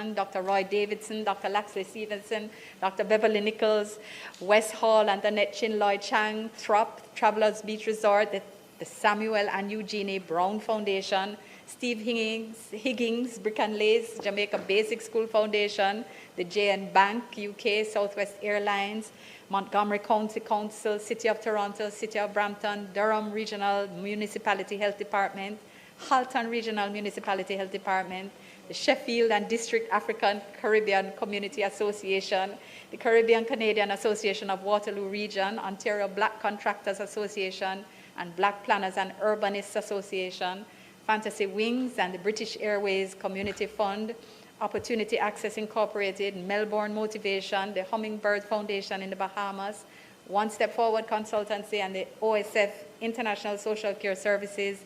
Foundation, Dr. Roy Davidson, Dr. Laxley Stevenson, Dr. Beverly Nichols, Wes Hall and Annette Chin Lloyd Chang, Throp, Travelers Beach Resort, the Samuel and Eugenie Brown Foundation, Steve Higgins, Brick and Lace, Jamaica Basic School Foundation, the J&N Bank, UK, Southwest Airlines, Montgomery County Council, City of Toronto, City of Brampton, Durham Regional Municipality Health Department, Halton Regional Municipality Health Department, the Sheffield and District African Caribbean Community Association, the Caribbean Canadian Association of Waterloo Region, Ontario Black Contractors Association, and Black Planners and Urbanists Association, Fantasy Wings and the British Airways Community Fund, Opportunity Access Incorporated, Melbourne Motivation, the Hummingbird Foundation in the Bahamas, One Step Forward Consultancy, and the OSF International Social Care Services,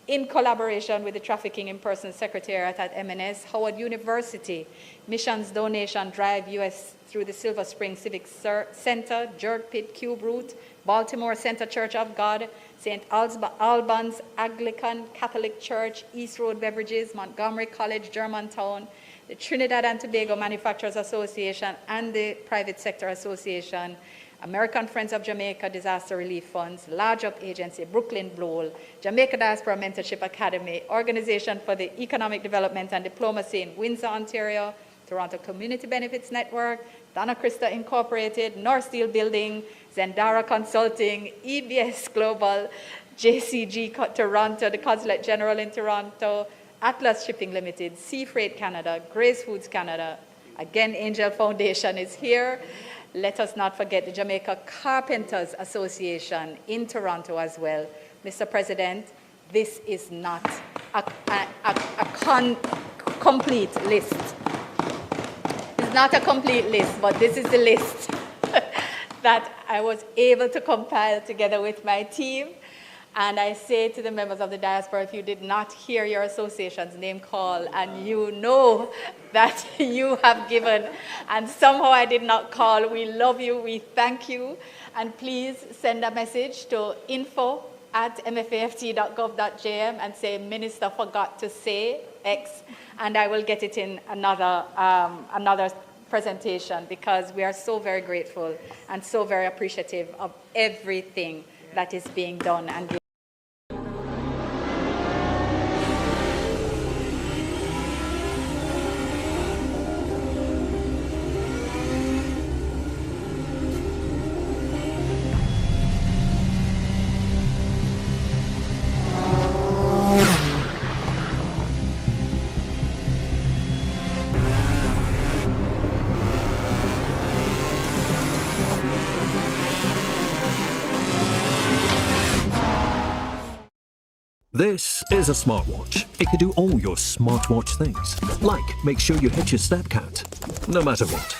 in collaboration with the Trafficking in Persons Secretariat at MNS, Howard University, Missions Donation Drive US through the Silver Spring Civic Center, Jerk Pit Cube Route, Baltimore Center Church of God, St. Albans Anglican Catholic Church, East Road Beverages, Montgomery College, Germantown, the Trinidad and Tobago Manufacturers Association and the Private Sector Association, American Friends of Jamaica Disaster Relief Funds, Large Up Agency, Brooklyn Blowl, Jamaica Diaspora Mentorship Academy, Organization for the Economic Development and Diplomacy in Windsor, Ontario, Toronto Community Benefits Network, Donna Krista Incorporated, North Steel Building, Zendara Consulting, EBS Global, JCG Toronto, the Consulate General in Toronto, Atlas Shipping Limited, Sea Freight Canada, Grace Foods Canada. Again, Angel Foundation is here. Let us not forget the Jamaica Carpenters Association in Toronto as well. Mr. President, this is not a complete list. It's not a complete list, but this is the list that I was able to compile together with my team. And I say to the members of the diaspora, if you did not hear your association's name call and you know that you have given and somehow I did not call, we love you, we thank you. And please send a message to info@mfaft.gov.jm and say, Minister forgot to say X, and I will get it in another presentation, because we are so very grateful and so very appreciative of everything that is being done. And This is a smartwatch. It can do all your smartwatch things, like make sure you hit your step count, no matter what.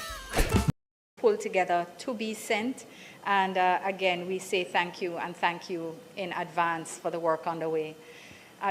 Pulled together to be sent, and again, we say thank you and thank you in advance for the work underway.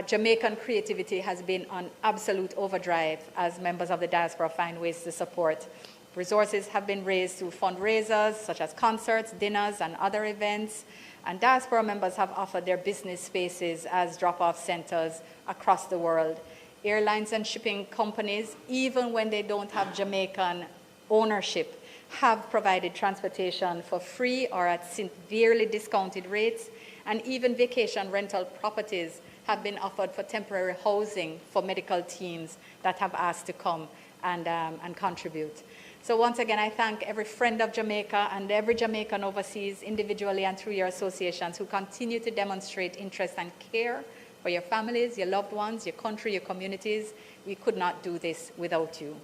Jamaican creativity has been on absolute overdrive as members of the diaspora find ways to support. Resources have been raised through fundraisers such as concerts, dinners, and other events. And diaspora members have offered their business spaces as drop-off centers across the world. Airlines and shipping companies, even when they don't have Jamaican ownership, have provided transportation for free or at severely discounted rates, and even vacation rental properties have been offered for temporary housing for medical teams that have asked to come and contribute. So once again, I thank every friend of Jamaica and every Jamaican overseas, individually and through your associations, who continue to demonstrate interest and care for your families, your loved ones, your country, your communities. We could not do this without you.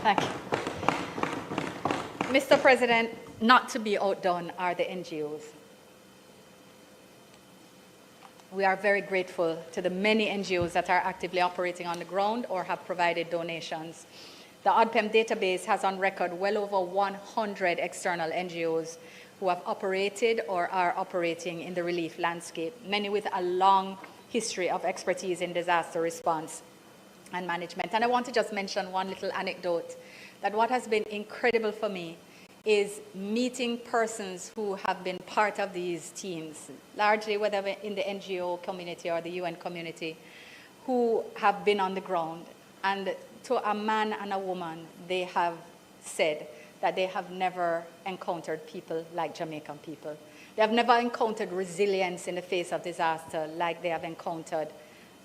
Thank you. Mr. President, not to be outdone are the NGOs. We are very grateful to the many NGOs that are actively operating on the ground or have provided donations. The ODPEM database has on record well over 100 external NGOs who have operated or are operating in the relief landscape, many with a long history of expertise in disaster response and management. And I want to just mention one little anecdote, that what has been incredible for me is meeting persons who have been part of these teams, largely whether in the NGO community or the UN community, who have been on the ground, And to a man and a woman, they have said that they have never encountered people like Jamaican people. They have never encountered resilience in the face of disaster like they have encountered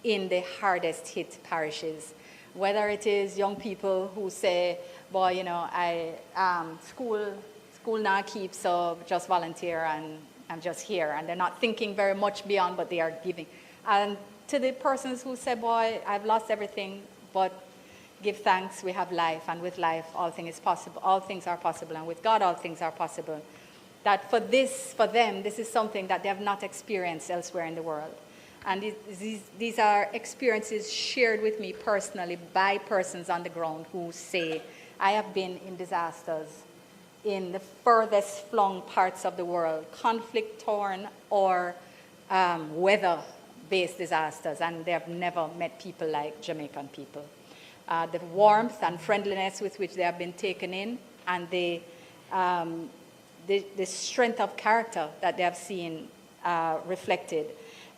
in the hardest hit parishes. Whether it is young people who say, boy, you know, school now keeps, so just volunteer and I'm just here. And they're not thinking very much beyond, but they are giving. And to the persons who say, boy, I've lost everything, but give thanks, we have life, and with life, all things is possible. All things are possible, and with God, all things are possible. That for them, this is something that they have not experienced elsewhere in the world. And these are experiences shared with me personally by persons on the ground who say, I have been in disasters in the furthest flung parts of the world, conflict-torn or weather-based disasters, and they have never met people like Jamaican people. The warmth and friendliness with which they have been taken in, and the strength of character that they have seen reflected.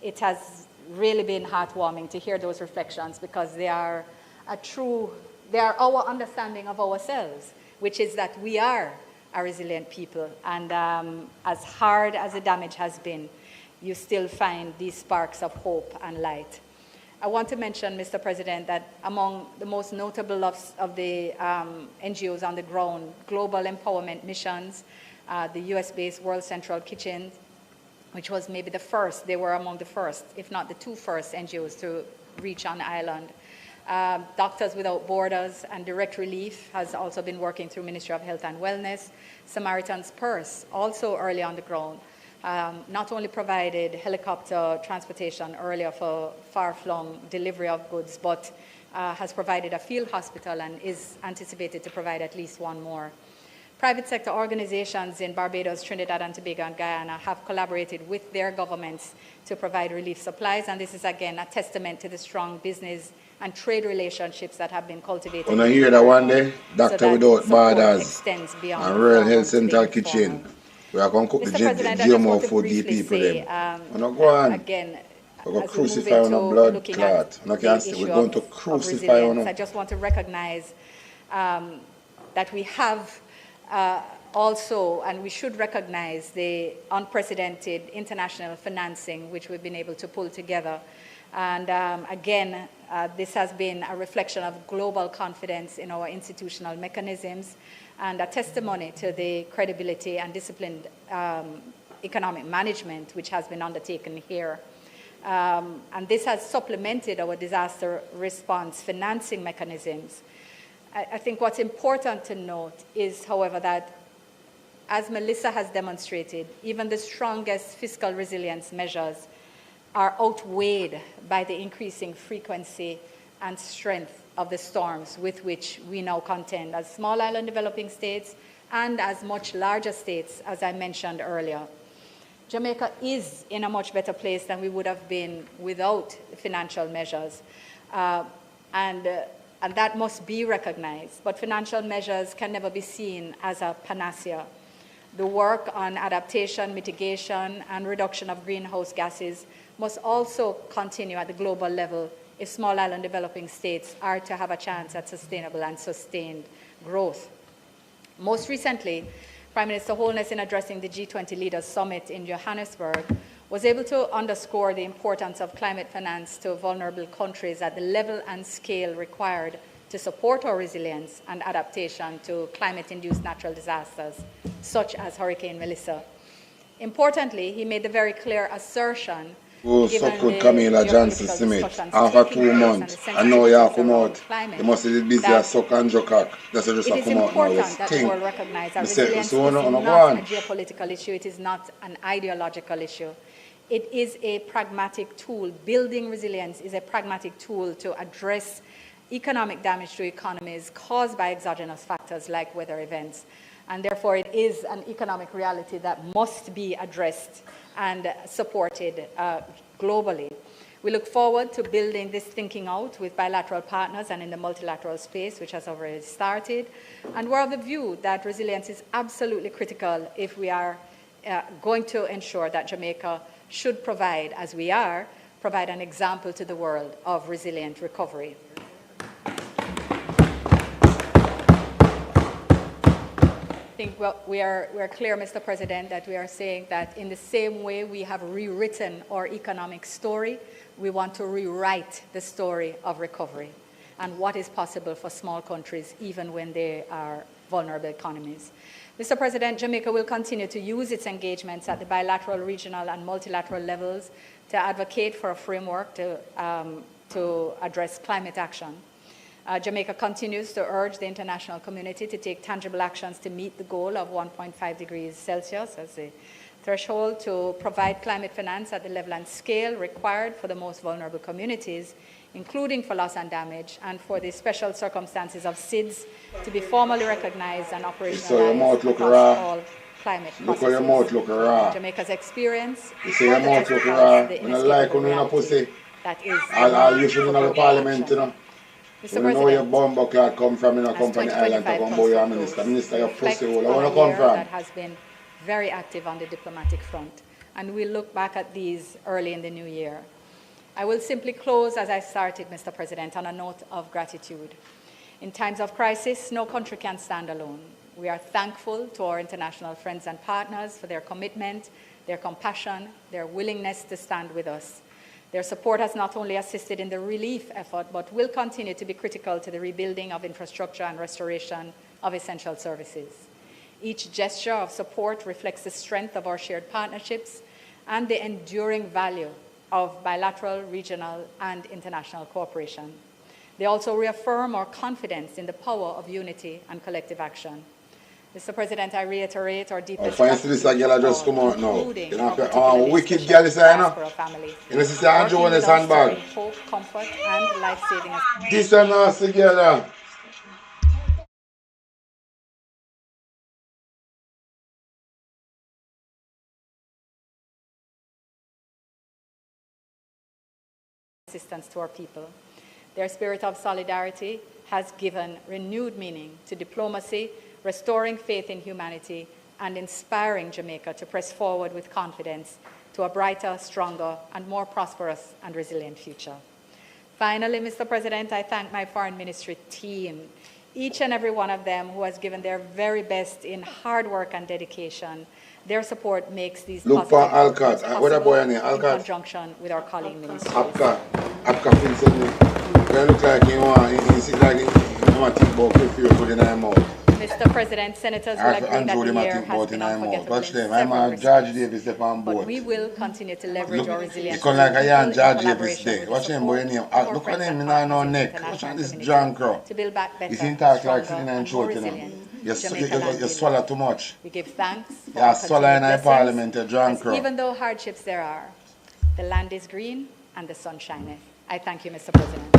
It has really been heartwarming to hear those reflections, because they are our understanding of ourselves, which is that we are a resilient people. And as hard as the damage has been, you still find these sparks of hope and light. I want to mention, Mr. President, that among the most notable of the NGOs on the ground, global empowerment missions, the US-based World Central Kitchen, which was maybe the first, they were among the first, if not the two first NGOs to reach on the island. Doctors Without Borders and Direct Relief has also been working through Ministry of Health and Wellness. Samaritan's Purse, also early on the ground, not only provided helicopter transportation earlier for far-flung delivery of goods, but has provided a field hospital and is anticipated to provide at least one more. Private sector organizations in Barbados, Trinidad and Tobago and Guyana have collaborated with their governments to provide relief supplies, and this is again a testament to the strong business and trade relationships that have been cultivated. When I hear that one day, Doctor Without Borders and Royal Health Central Kitchen, we are going to cook the GMO for the people. We're not going again, to crucify on a blood clot. We're going to crucify on. I just want to recognize that we have also, and we should recognize the unprecedented international financing which we've been able to pull together. And again, this has been a reflection of global confidence in our institutional mechanisms and a testimony to the credibility and disciplined economic management which has been undertaken here. And this has supplemented our disaster response financing mechanisms. I think what's important to note is, however, that as Melissa has demonstrated, even the strongest fiscal resilience measures are outweighed by the increasing frequency and strength of the storms with which we now contend as small island developing states and as much larger states, as I mentioned earlier. Jamaica is in a much better place than we would have been without financial measures. And that must be recognized. But financial measures can never be seen as a panacea. The work on adaptation, mitigation, and reduction of greenhouse gases must also continue at the global level if small island developing states are to have a chance at sustainable and sustained growth. Most recently, Prime Minister Holness, in addressing the G20 Leaders Summit in Johannesburg, was able to underscore the importance of climate finance to vulnerable countries at the level and scale required to support our resilience and adaptation to climate-induced natural disasters, such as Hurricane Melissa. Importantly, he made the very clear assertion Camila Johnson Smith, after 2 months, I know you have come out. You must be busy as suck and joke. That's just it is come out important now. that the world recognize that resilience is not a geopolitical issue. It is not an ideological issue. It is a pragmatic tool. Building resilience is a pragmatic tool to address economic damage to economies caused by exogenous factors like weather events. And therefore, it is an economic reality that must be addressed and supported globally. We look forward to building this thinking out with bilateral partners and in the multilateral space, which has already started. And we're of the view that resilience is absolutely critical if we are going to ensure that Jamaica should provide, as we are, provide an example to the world of resilient recovery. think we're clear, Mr. President, that we are saying that in the same way we have rewritten our economic story, we want to rewrite the story of recovery and what is possible for small countries even when they are vulnerable economies. Mr. President, Jamaica will continue to use its engagements at the bilateral, regional, and multilateral levels to advocate for a framework to address climate action. Jamaica continues to urge the international community to take tangible actions to meet the goal of 1.5 degrees Celsius as a threshold, to provide climate finance at the level and scale required for the most vulnerable communities, including for loss and damage, and for the special circumstances of SIDS to be formally recognized and operationalized across all climate processes. Jamaica's experience is the that is Mr. President, come from in a company island to come your minister your pussy hole. I want to come from. That has been very active on the diplomatic front, and we'll look back at these early in the new year. I will simply close as I started, Mr. President, on a note of gratitude. In times of crisis, no country can stand alone. We are thankful to our international friends and partners for their commitment, their compassion, their willingness to stand with us. Their support has not only assisted in the relief effort, but will continue to be critical to the rebuilding of infrastructure and restoration of essential services. Each gesture of support reflects the strength of our shared partnerships and the enduring value of bilateral, regional, and international cooperation. They also reaffirm our confidence in the power of unity and collective action. Mr. President, I reiterate our deepest gratitude for just come out now. You know, wicked girl is there, you know. You know, sister Andrew on his handbag. Hope, comfort, and life-saving. This is nasty girl. Assistance to our people. Their spirit of solidarity has given renewed meaning to diplomacy, restoring faith in humanity, and inspiring Jamaica to press forward with confidence to a brighter, stronger, and more prosperous and resilient future. Finally, Mr. President, I thank my Foreign Ministry team, each and every one of them who has given their very best in hard work and dedication. Their support makes these possible in conjunction with our colleague ministries. Mr. President, senators will agree that the year has been unforgettable in several respects, but we will continue to leverage our resilience to build back better, stronger, and more resilient. You swallow too much. We give thanks for yeah, swallow in Parliament, a drunk. Even though hardships there are, the land is green and the sun shineth. I thank you, Mr. President.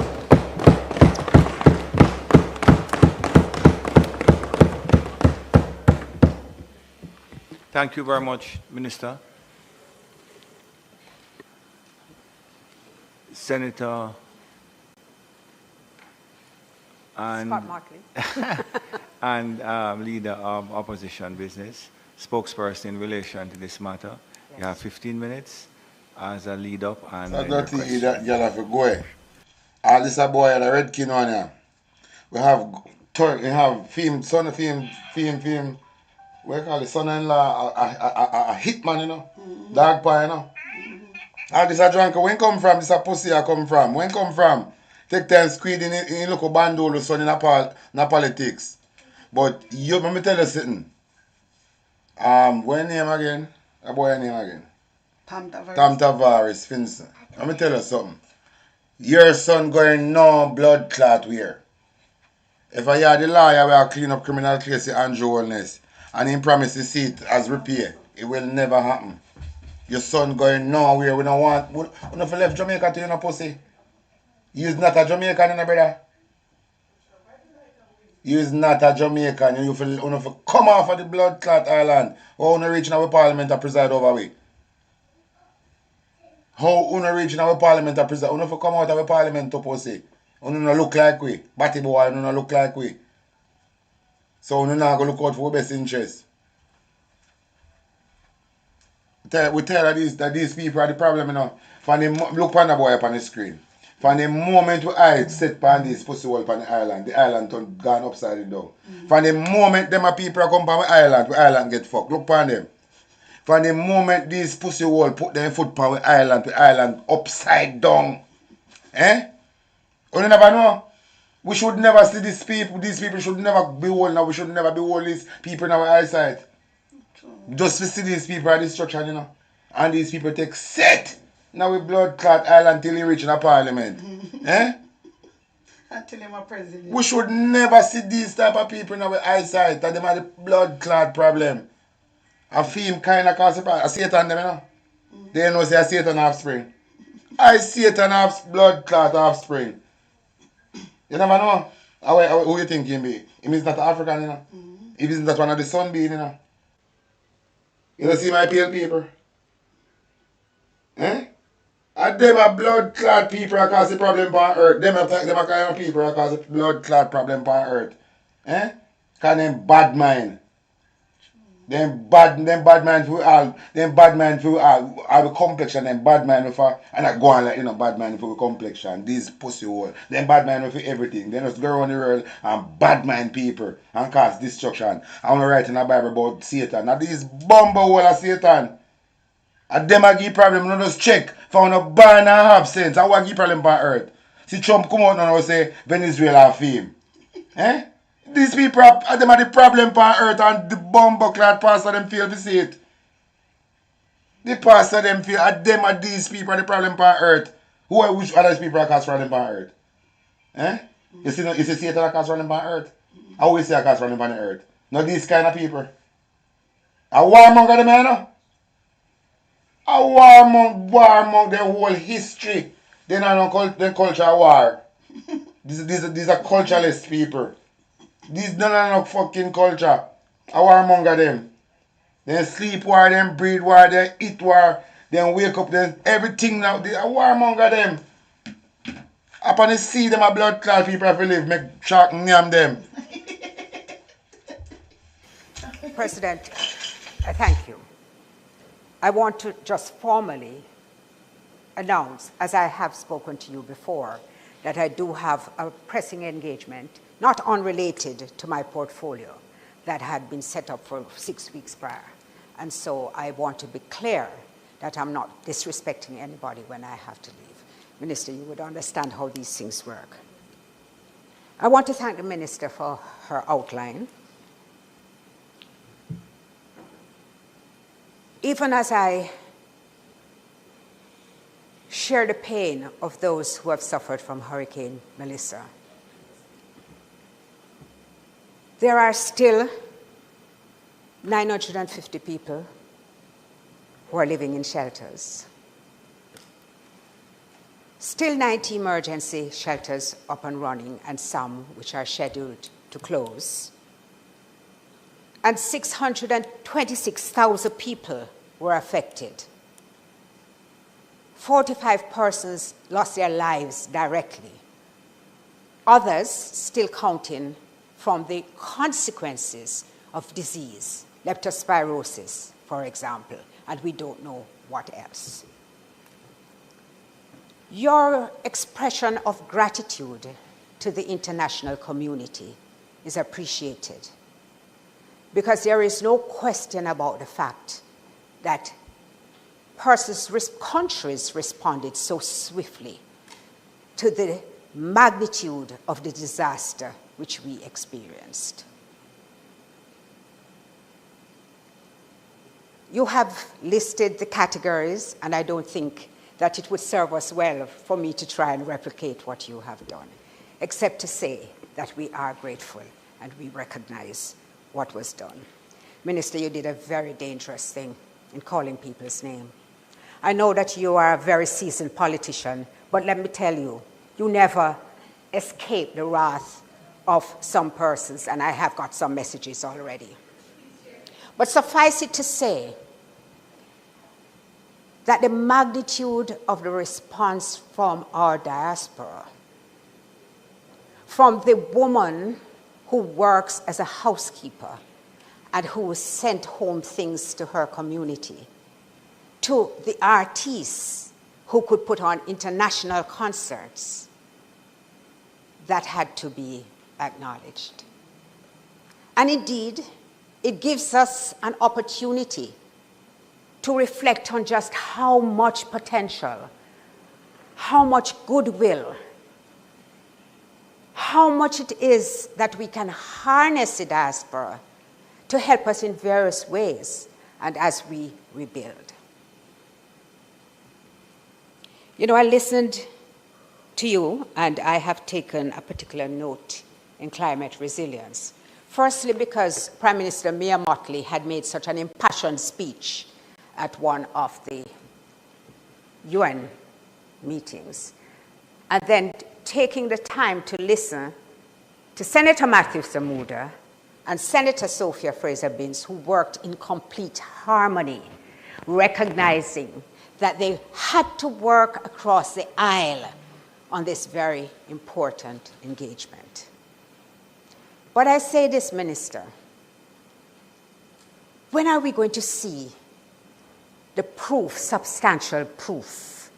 Thank you very much, Minister. Senator and Scott Markley. and leader of opposition business, spokesperson in relation to this matter. Yes. You have 15 minutes as a lead up and I don't think that girl have to go. All this a boy and a red king on here. We have film. We call it son-in-law a hitman, you know. Dog pie, you know. All this a drunk. When come from? This a pussy a come from? When come from? Take time squeeze in look of bandolo son in a politics. But you let me tell you something. What name again? A boy name again? Tom Tavares Finson. Let me tell you something. Your son going no blood clot wear. If I had the lawyer will clean up criminal case in Andrew Wellness and he promised to see it as repair, it will never happen. Your son going nowhere. We don't want. We don't left Jamaica to you, no pussy. You is not a Jamaican, you know, brother. You is not a Jamaican. You feel come off of the blood clot island. How you reach in our parliament to preside over we? How you reach in our parliament to preside? You come out of our parliament to pussy. You don't look like we. Batty boy, you don't look like we. So you not going to look out for our best interest. We tell that these people are the problem, you know. When they look on the boy up on the screen. From the moment I set on this pussy wall on the island turn gone upside down. From the moment them a people come from the island get fucked. Look upon them. From the moment these pussy wall put their foot on the island upside down. Eh? You never know. We should never see these people should never be old now. We should never be old these people in our eyesight. Just to see these people at destruction, you know. And these people take set. Now we blood clot island till he reach in a parliament. Eh? Until him a president. We should never see these type of people in our eyesight. And them have the blood clot problem. A film kind of cause a Satan them, you know. They know say a Satan offspring. I Satan have blood clot offspring. You never know. Who you think he be? He is not African, you know. He is not one of the sunbeam, you know. You don't see my pale people? Eh? And them a blood clot people that cause the problem on earth. Them a kind of people that cause the blood clot problem on earth. Eh? Cause them bad mind. Them bad mind for all the complexion, them bad mind for and I go on like bad mind for the complexion. These pussy hole. Them bad mind for everything. They just go around the world and bad mind people and cause destruction. I wanna write in the Bible about Satan. Now these bumble hole of Satan. And them a give problem, no just check. Found a ban and have sense. I want give problem on earth. See Trump come out now and say Venezuela fame. Eh? These people are them are the problem on earth and the bumble clad pastor them feel to see it. The pastor them feel them are these people are the problem on earth. Which other people are cause problem on earth? Eh? You see Satan that cause problem on earth? I always say I cause problem on the earth. Not these kind of people. A warmonger them you know? A warmonger their whole history. They not no culture war. These are culturalist people. These none of no fucking culture. A warmonger them. They sleep war, them breed war, they eat war, then wake up, then everything now. They a warmonger them. Upon the sea, them a blood clot people have to live, make shark name them. President, thank you. I want to just formally announce, as I have spoken to you before, that I do have a pressing engagement, not unrelated to my portfolio, that had been set up for 6 weeks prior. And so I want to be clear that I'm not disrespecting anybody when I have to leave. Minister, you would understand how these things work. I want to thank the Minister for her outline. Even as I share the pain of those who have suffered from Hurricane Melissa, there are still 950 people who are living in shelters. Still 90 emergency shelters up and running, and some which are scheduled to close. And 626,000 people were affected. 45 persons lost their lives directly. Others still counting from the consequences of disease, leptospirosis, for example, and we don't know what else. Your expression of gratitude to the international community is appreciated, because there is no question about the fact that countries responded so swiftly to the magnitude of the disaster which we experienced. You have listed the categories, and I don't think that it would serve us well for me to try and replicate what you have done, except to say that we are grateful and we recognize what was done. Minister, you did a very dangerous thing in calling people's name. I know that you are a very seasoned politician, but let me tell you, you never escape the wrath of some persons, and I have got some messages already. But suffice it to say that the magnitude of the response from our diaspora, from the woman who works as a housekeeper and who sent home things to her community, to the artists who could put on international concerts, that had to be acknowledged. And indeed, it gives us an opportunity to reflect on just how much potential, how much goodwill, how much it is that we can harness the diaspora to help us in various ways and as we rebuild. You know, I listened to you, and I have taken a particular note in climate resilience. Firstly, because Prime Minister Mia Mottley had made such an impassioned speech at one of the UN meetings, and then taking the time to listen to Senator Matthew Samuda and Senator Sophia Fraser-Binns, who worked in complete harmony, recognizing that they had to work across the aisle on this very important engagement. But I say this, Minister, when are we going to see the proof, substantial proof,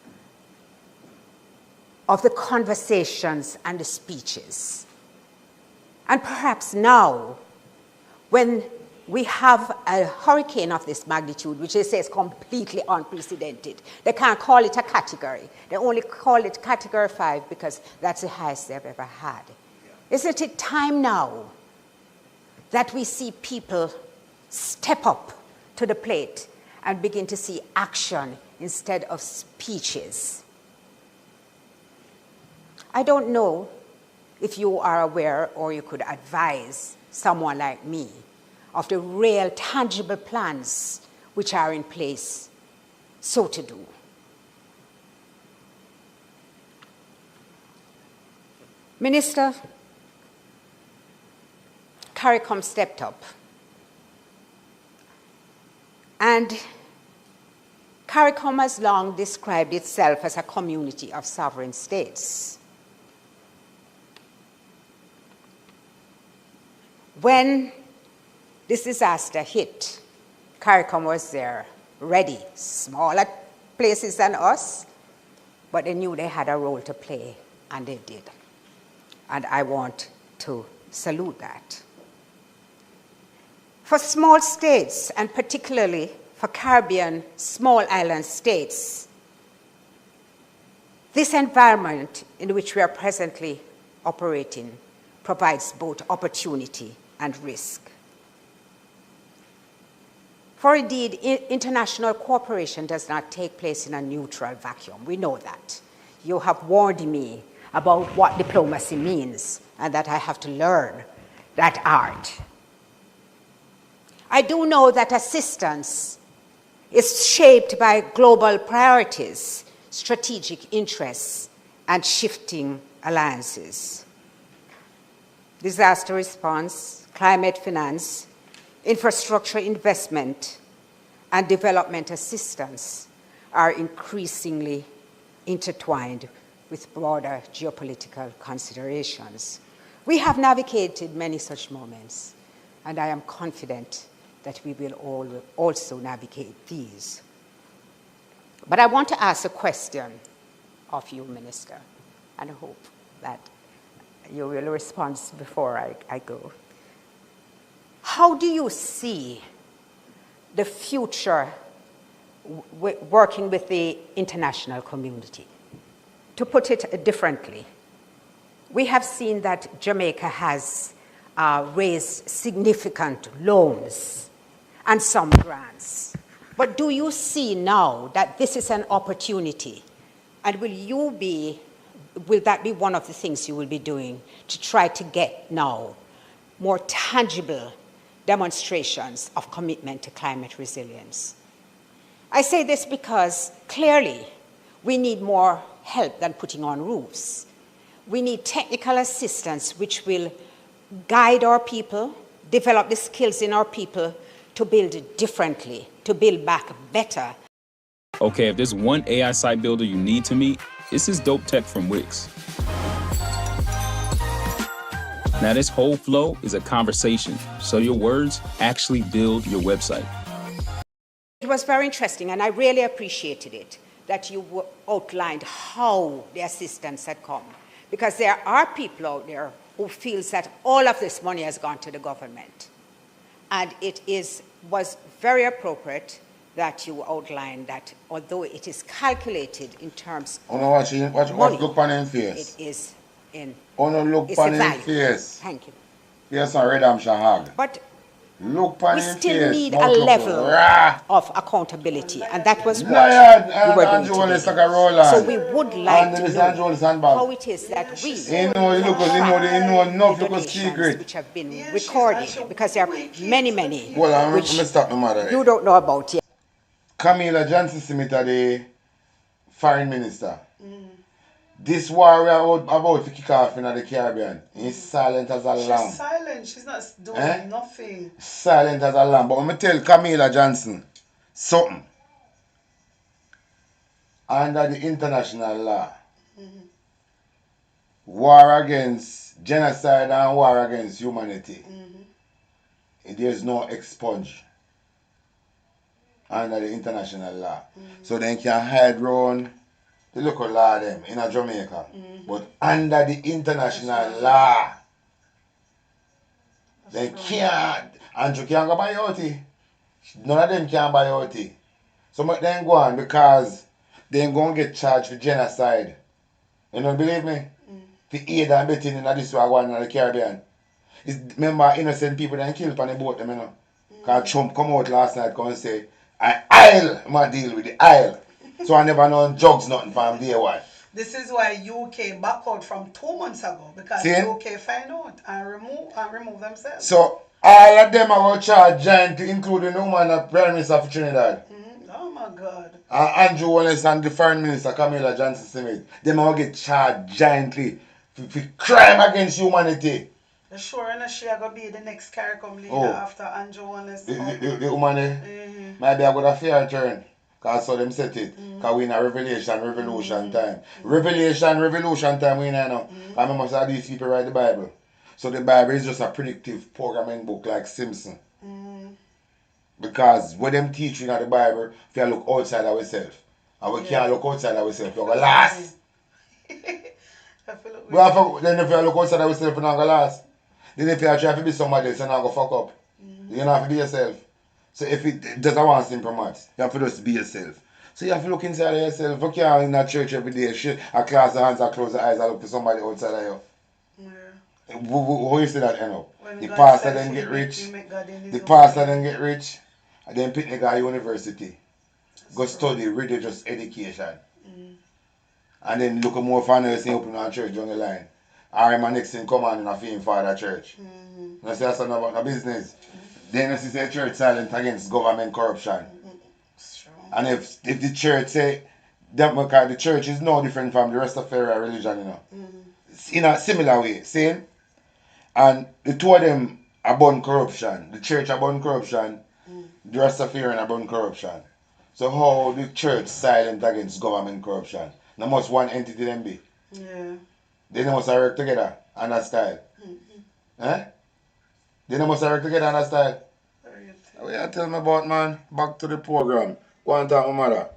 of the conversations and the speeches? And perhaps now, when we have a hurricane of this magnitude, which they say is completely unprecedented. They can't call it a category. They only call it Category 5 because that's the highest they've ever had. Yeah. Isn't it time now that we see people step up to the plate and begin to see action instead of speeches? I don't know if you are aware or you could advise someone like me of the real tangible plans which are in place so to do. Minister, CARICOM stepped up, and CARICOM has long described itself as a community of sovereign states. When this disaster hit, CARICOM was there, ready, smaller places than us, but they knew they had a role to play, and they did. And I want to salute that. For small states, and particularly for Caribbean small island states, this environment in which we are presently operating provides both opportunity and risk. For indeed, international cooperation does not take place in a neutral vacuum. We know that. You have warned me about what diplomacy means and that I have to learn that art. I do know that assistance is shaped by global priorities, strategic interests, and shifting alliances. Disaster response, climate finance, infrastructure investment, and development assistance are increasingly intertwined with broader geopolitical considerations. We have navigated many such moments, and I am confident that we will all also navigate these. But I want to ask a question of you, Minister, and I hope that you will respond before I go. How do you see the future working with the international community? To put it differently, we have seen that Jamaica has raised significant loans and some grants. But do you see now that this is an opportunity? And will that be one of the things you will be doing to try to get now more tangible demonstrations of commitment to climate resilience? I say this because clearly we need more help than putting on roofs. We need technical assistance which will guide our people, develop the skills in our people to build differently, to build back better. Okay, if there's one AI site builder you need to meet, it's this dope tech from Wix. Now this whole flow is a conversation, so your words actually build your website. It was very interesting, and I really appreciated it, that you outlined how the assistance had come. Because there are people out there who feels that all of this money has gone to the government. And it was very appropriate that you outlined that although it is calculated in terms of money, look on him face. it is in Look it's on a him value. face. Thank you. Yes, on redemption hag. But Look on we him still face. need Mouth a look level rah. of accountability, and that was what Lion, we were and doing Jones today. like a roller. So we would like And to this know and Jones and Bob. how it is that we You know enough, you could secret. which have been recorded, because there are many Well, I'm which stop no matter. you don't know about yet. Camilla Johnson Smith, the foreign minister. This war we are about to kick off in the Caribbean. He's silent as a lamb. She's silent. She's not doing nothing. Silent as a lamb. But when I tell Camilla Johnson something, under the international law, war against genocide and war against humanity, there's no expunge under the international law. So they can hide round the local law them in a Jamaica. But under the international law, they can't. Andrew can't go buy out it. None of them can buy out it. So much then go on because they ain't going to get charged for genocide. You don't believe me? For aid and betting in this war going in the Caribbean. Remember innocent people that killed on the boat them, you know. Because Trump come out last night and say, I'll deal with the aisle. So I never known drugs nothing from day one. This is why UK back out from 2 months ago, because See? UK find out and remove themselves. So all of them are going to charge giant, including the woman that Prime Minister of Trinidad. Oh my God. Andrew Wallace and the Foreign Minister Camilla Johnson Smith. Them are going to get charged giantly for crime against humanity. Sure, and she are going to be the next CARICOM leader after Andrew Wallace. The woman maybe I got a fair turn. Because so them set it. Because we in a revolution time. Revolution time we in now. I remember some of these people write the Bible. So the Bible is just a predictive programming book like Simpson. Because what them teaching at the Bible, if you look outside of ourselves. And we can't look outside of ourselves. You're going to last. Then if you look outside of yourself, you're not going to last. Then if you try to be somebody else, you're not going to fuck up. You don't have to be yourself. So if it doesn't want simple maths, you have to just be yourself. So you have to look inside of yourself. You can't in a church every day, shit, I close the hands, I close the eyes, I look for somebody outside of you. Yeah. Who you see that end up? The pastor then get rich. The pastor then get rich. And then pick a university. Go study religious education. And then look more for nursing open on church down the line. Or my next thing come on in a film for that church. You see that's not about the business. Then you see the church silent against government corruption. And if the church say that because the church is no different from the rest of federal religion, you know. In a similar way, see? And the two of them are born corruption. The church are born corruption, the rest of federal are born corruption. So how the church silent against government corruption? Now must one entity them be. Yeah. They must work together on that style. Eh? They must work together on that style. What you tell me about, man? Back to the program. Go and talk to my mother.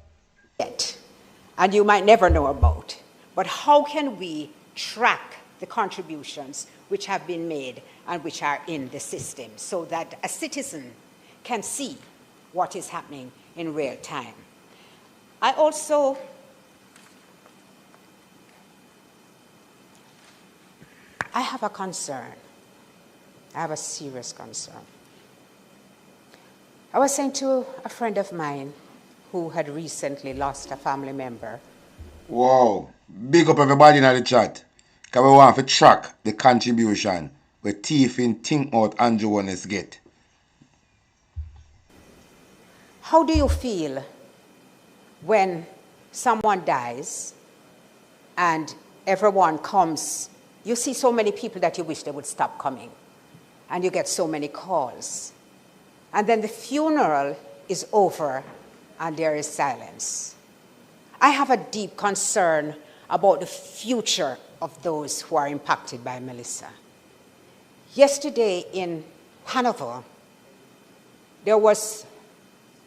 And you might never know about. But how can we track the contributions which have been made and which are in the system so that a citizen can see what is happening in real time? I have a concern. I have a serious concern. I was saying to a friend of mine who had recently lost a family member. Wow. Big up everybody in the chat. Because we want to track the contribution where thief in think out and Jones get. How do you feel when someone dies and everyone comes? You see so many people that you wish they would stop coming. And you get so many calls. And then the funeral is over and there is silence. I have a deep concern about the future of those who are impacted by Melissa. Yesterday in Hanover, there was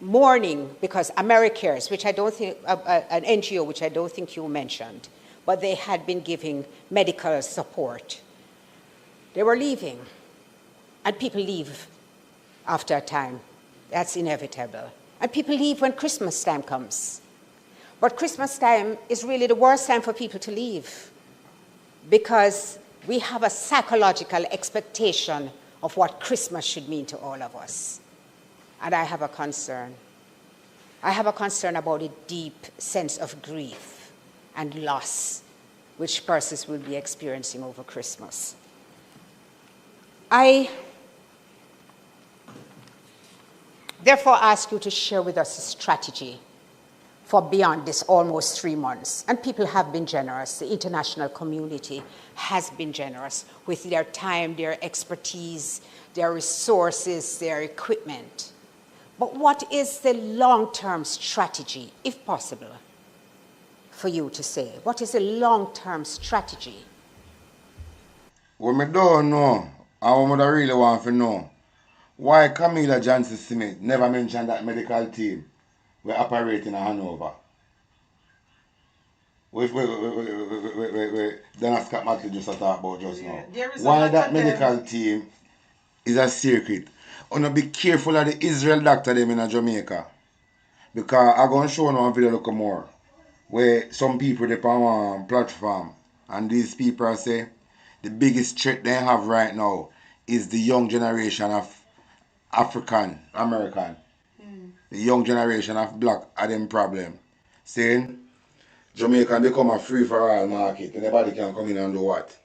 mourning because AmeriCares, which I don't think, an NGO which I don't think you mentioned, but they had been giving medical support. They were leaving, and people leave after a time. That's inevitable. And people leave when Christmas time comes. But Christmas time is really the worst time for people to leave because we have a psychological expectation of what Christmas should mean to all of us. And I have a concern. I have a concern about a deep sense of grief and loss which persons will be experiencing over Christmas. I therefore ask you to share with us a strategy for beyond this almost 3 months. And people have been generous. The international community has been generous with their time, their expertise, their resources, their equipment. But what is the long-term strategy, if possible, for you to say? What is the long-term strategy? What I don't know, and what I really want to know, why Camilla Johnson Smith never mentioned that medical team we operate in Hanover? Dana Scott Matley just talked about just now. Why that medical team is a secret? And be careful of the Israel doctor them in Jamaica. Because I'm going to show you a video look more where some people they on one platform and these people say the biggest threat they have right now is the young generation of African American. The young generation of black are them problem. Saying Jamaica become a free-for-all market and everybody can come in and do what.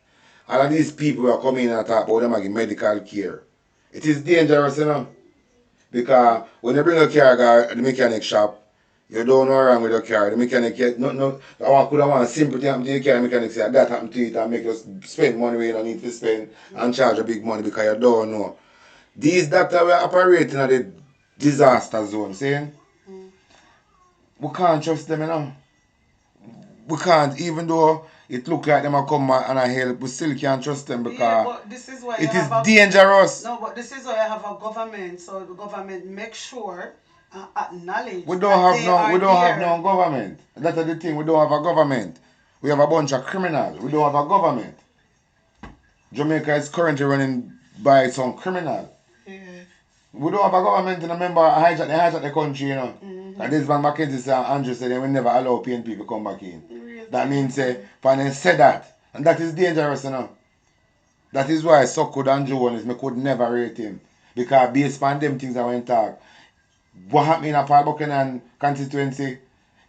All of these people who are coming in and talk about them and give medical care. It is dangerous, you know. Because when you bring a car to the mechanic shop, you don't know what's wrong with the car. The mechanic could have one simple thing happen to the car, the mechanic say that happened to it and make you spend money where you don't need to spend and charge a big money because you don't know. These doctors were operating at the disaster zone, saying we can't trust them, you know. We can't, even though it look like them are come and I help, we still can't trust them because but this is why it is dangerous. No, but this is why I have a government, so the government make sure and acknowledge We don't have have no government. That's the thing, we don't have a government. We have a bunch of criminals. We don't have a government. Jamaica is currently running by some criminals. Yeah. We don't have a government, and remember, they hijack the country, you know. And this man Mackenzie said, Andrew said they will never allow PNP to come back in. That means, when they said that, and that is dangerous, you know. That is why Sokkud and Jones, me could never rate him. Because based on them things I went talk, what happened in a Paul Buchanan constituency,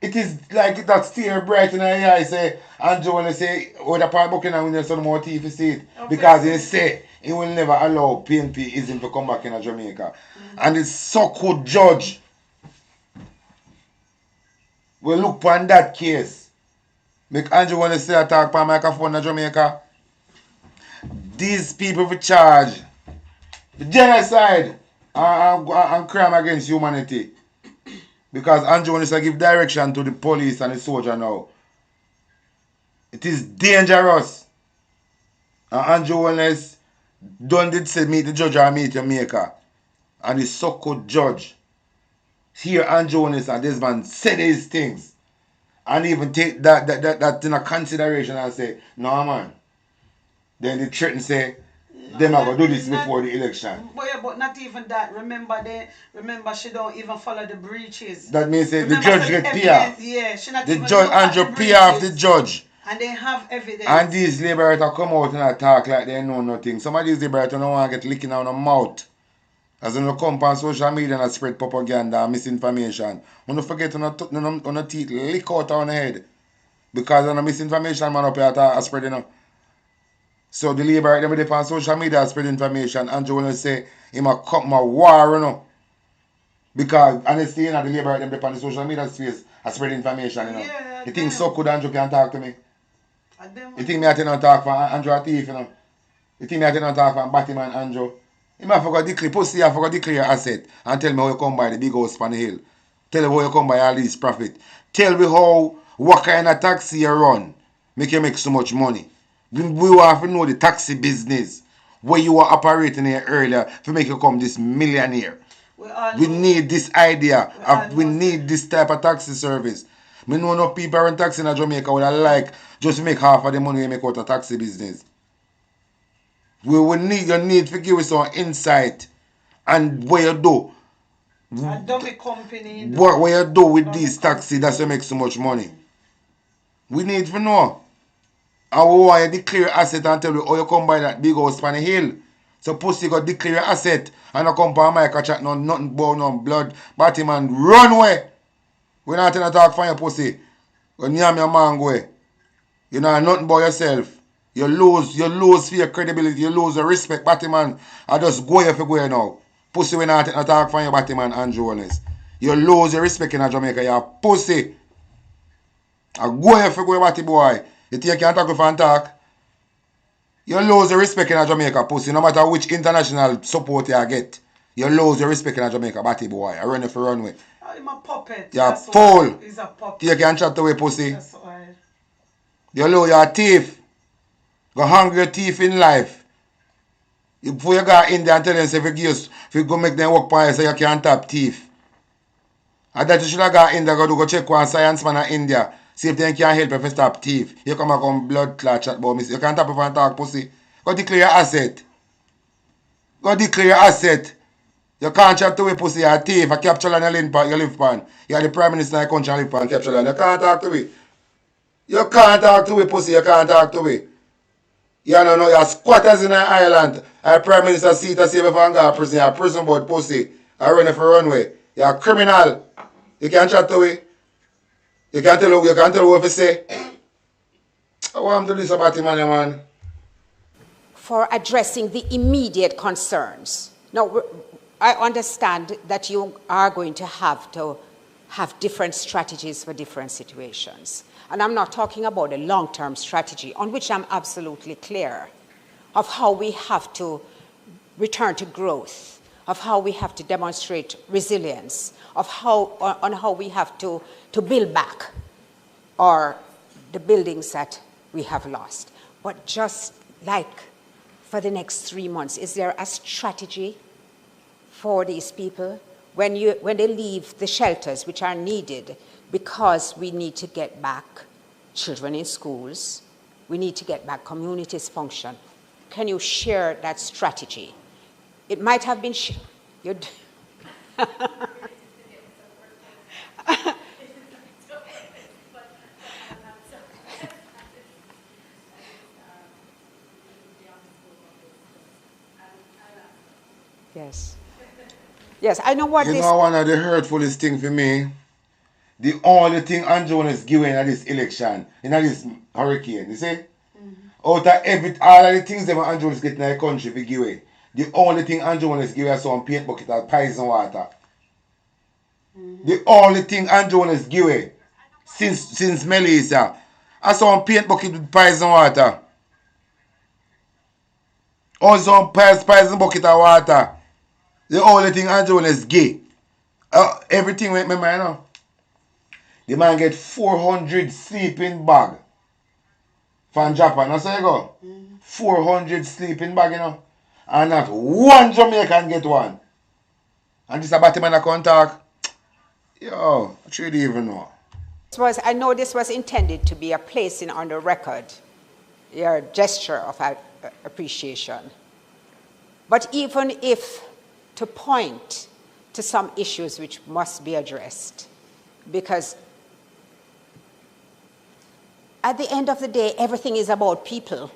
it is like that stare bright in the eye, say, and Jones say, oh, the Paul Buchanan will some more teeth to see it. Okay. Because he say, he will never allow PNP-ism to come back in Jamaica. And the Sokkud judge will look upon that case. Make Andrew want to say talk on microphone in Jamaica. These people will charge genocide and crime against humanity. Because Andrew wants to give direction to the police and the soldier now. It is dangerous. And Andrew Wallace did say meet the judge or meet Jamaica. And the so-called judge. Here Andrew Wallace and this man say these things. And even take that in a consideration and say, no man. Then the threaten say, them are going to do this before the election. But not even that. Remember she don't even follow the breaches. That means the judge get PR. Yeah, she not the even judge Andrew PR of the judge. And they have evidence. And these liberators come out and talk like they know nothing. Some of these liberators don't want to get licking out of the mouth. As when you come on social media and spread propaganda and misinformation. When you forget on the teeth, lick out on the head. Because on the misinformation man up here spreading up. So the liberator them on social media spread information and Joe will say he might come a war, you know. Because honestly, you know, the liberator them on the social media space spread information, you know. Yeah, you think so could Andrew can talk to me? You think me I tell talk for Andrew a thief, you know? You think me I tell talk for Batman Andrew? You might forgot declare, pussy I forgot declare your asset and tell me how you come by the big house on the hill. Tell me how you come by all these profit. Tell me what kind of taxi you run. Make you make so much money. We want to know the taxi business. Where you were operating here earlier to make you come this millionaire. We need this idea. We need this type of taxi service. Me know enough people run taxi in Jamaica would like just make half of the money they make out of taxi business. You need to give us some insight and what you do. A dummy company. What you do with these taxis that's you make so much money. We need to know. And we want you declare asset and tell you how you come by that big house on the hill. So pussy got declare your asset and I come by Michael chat no nothing about no blood. Batty man run away. We not in a talk for your pussy. When you have your man go away. You know nothing about yourself. You lose your credibility, you lose your respect, Batty man. I just go here for go now. Pussy we not in a talk for your Batty man and Jonas. You lose your respect in Jamaica, you're pussy. I go here for go Batty boy. You think you can talk with and talk? You lose the respect in Jamaica, pussy. No matter which international support you get, you lose the respect in Jamaica, batty boy. I run if you run with. I'm a puppet. You're a fool. He's a puppet. You can chat away, pussy. That's why. You lose your thief. Go hungry your thief in life. Before you go in there and tell them, say, if you go make them work for you, so you can't tap thief. And that you should have got in there, go check one science man in India. See if they can help if you stop thief. You come and come blood clot chat about me. You can't tap if and talk, pussy. Go declare your asset. Go declare your asset. You can't chat to me, pussy. You're a thief. A capture land you live pan. You're the prime minister of the country and live pan. Capture land. You can't talk to me. You can't talk to me, pussy. You can't talk to me. You know, you're squatters in the island. A prime minister seat to save if I go to prison. You're a prison board, pussy. I run if you runway. You're a criminal. You can't chat to me. You can't tell what to say. I want to do this about him, man. For addressing the immediate concerns. Now, I understand that you are going to have different strategies for different situations. And I'm not talking about a long-term strategy, on which I'm absolutely clear, of how we have to return to growth, of how we have to demonstrate resilience, of how we have to build back the buildings that we have lost. But just like for the next 3 months, is there a strategy for these people when they leave the shelters which are needed, because we need to get back children in schools, we need to get back communities function? Can you share that strategy? It might have been Yes. Yes, I know what you know one of the hurtfulest thing for me, the only thing Andrew is giving in this election, in this hurricane, you see? Out of all of the things that Andrew is getting in the country for give away, the only thing Andrew is giving us some paint bucket of poison water. The only thing Andrew is giving since Melissa, I saw a paint bucket with poison water. Or some poison bucket of water. The only thing Andrew is gay. Everything went my mind now. The man get 400 sleeping bag from Japan. That's how you go. 400 sleeping bag, you know. And not one Jamaican get one. And this about him and I can't talk. Yo, I should even know. I know this was intended to be a placing on the record, your gesture of appreciation. But even if to point to some issues which must be addressed, because at the end of the day, everything is about people.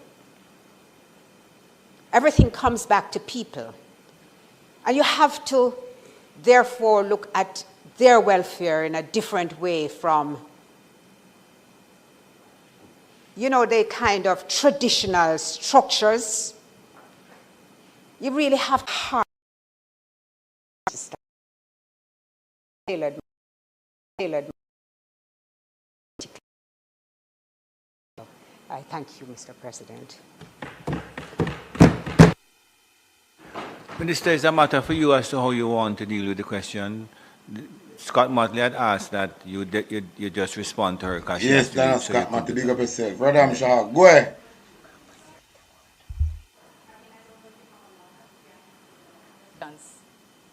Everything comes back to people. And you have to, therefore, look at their welfare in a different way from, the kind of traditional structures. You really have hard tailored. I thank you, Mr. President. Minister, it's a matter for you as to how you want to deal with the question. Scott Motley had asked that you just respond to her. Yes, that's Scott Motley, big up yourself. Brother, I'm sure. Go ahead.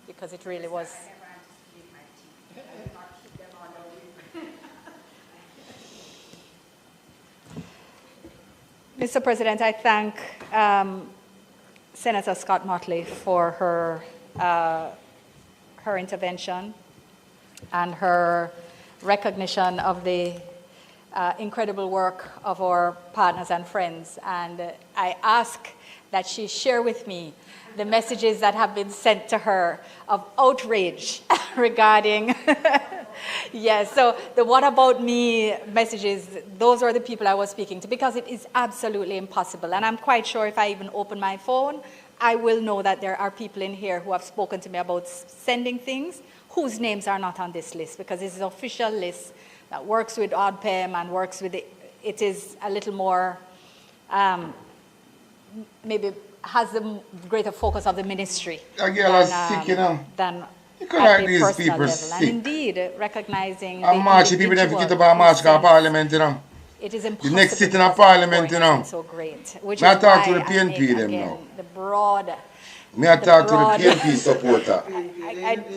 because it really was. Mr. President, I thank Senator Scott Motley for her intervention and her recognition of the incredible work of our partners and friends. And I ask that she share with me the messages that have been sent to her of outrage regarding, yes, so the what about me messages, those are the people I was speaking to, because it is absolutely impossible. And I'm quite sure if I even open my phone, I will know that there are people in here who have spoken to me about sending things whose names are not on this list, because this is an official list that works with ODPEM and works with it is a little more, maybe has a greater focus of the ministry That girl is sick, you know. than You could at like the these personal people level. sick. And indeed, recognizing And the March, people never individual forget about March who of Parliament, you know. it is The impossible next sitting of because Parliament, you the outpouring know. has been so great, which May I is talk to why the I PNP make, them again, now? the broad. Me I talk to the broad- PNP supporter.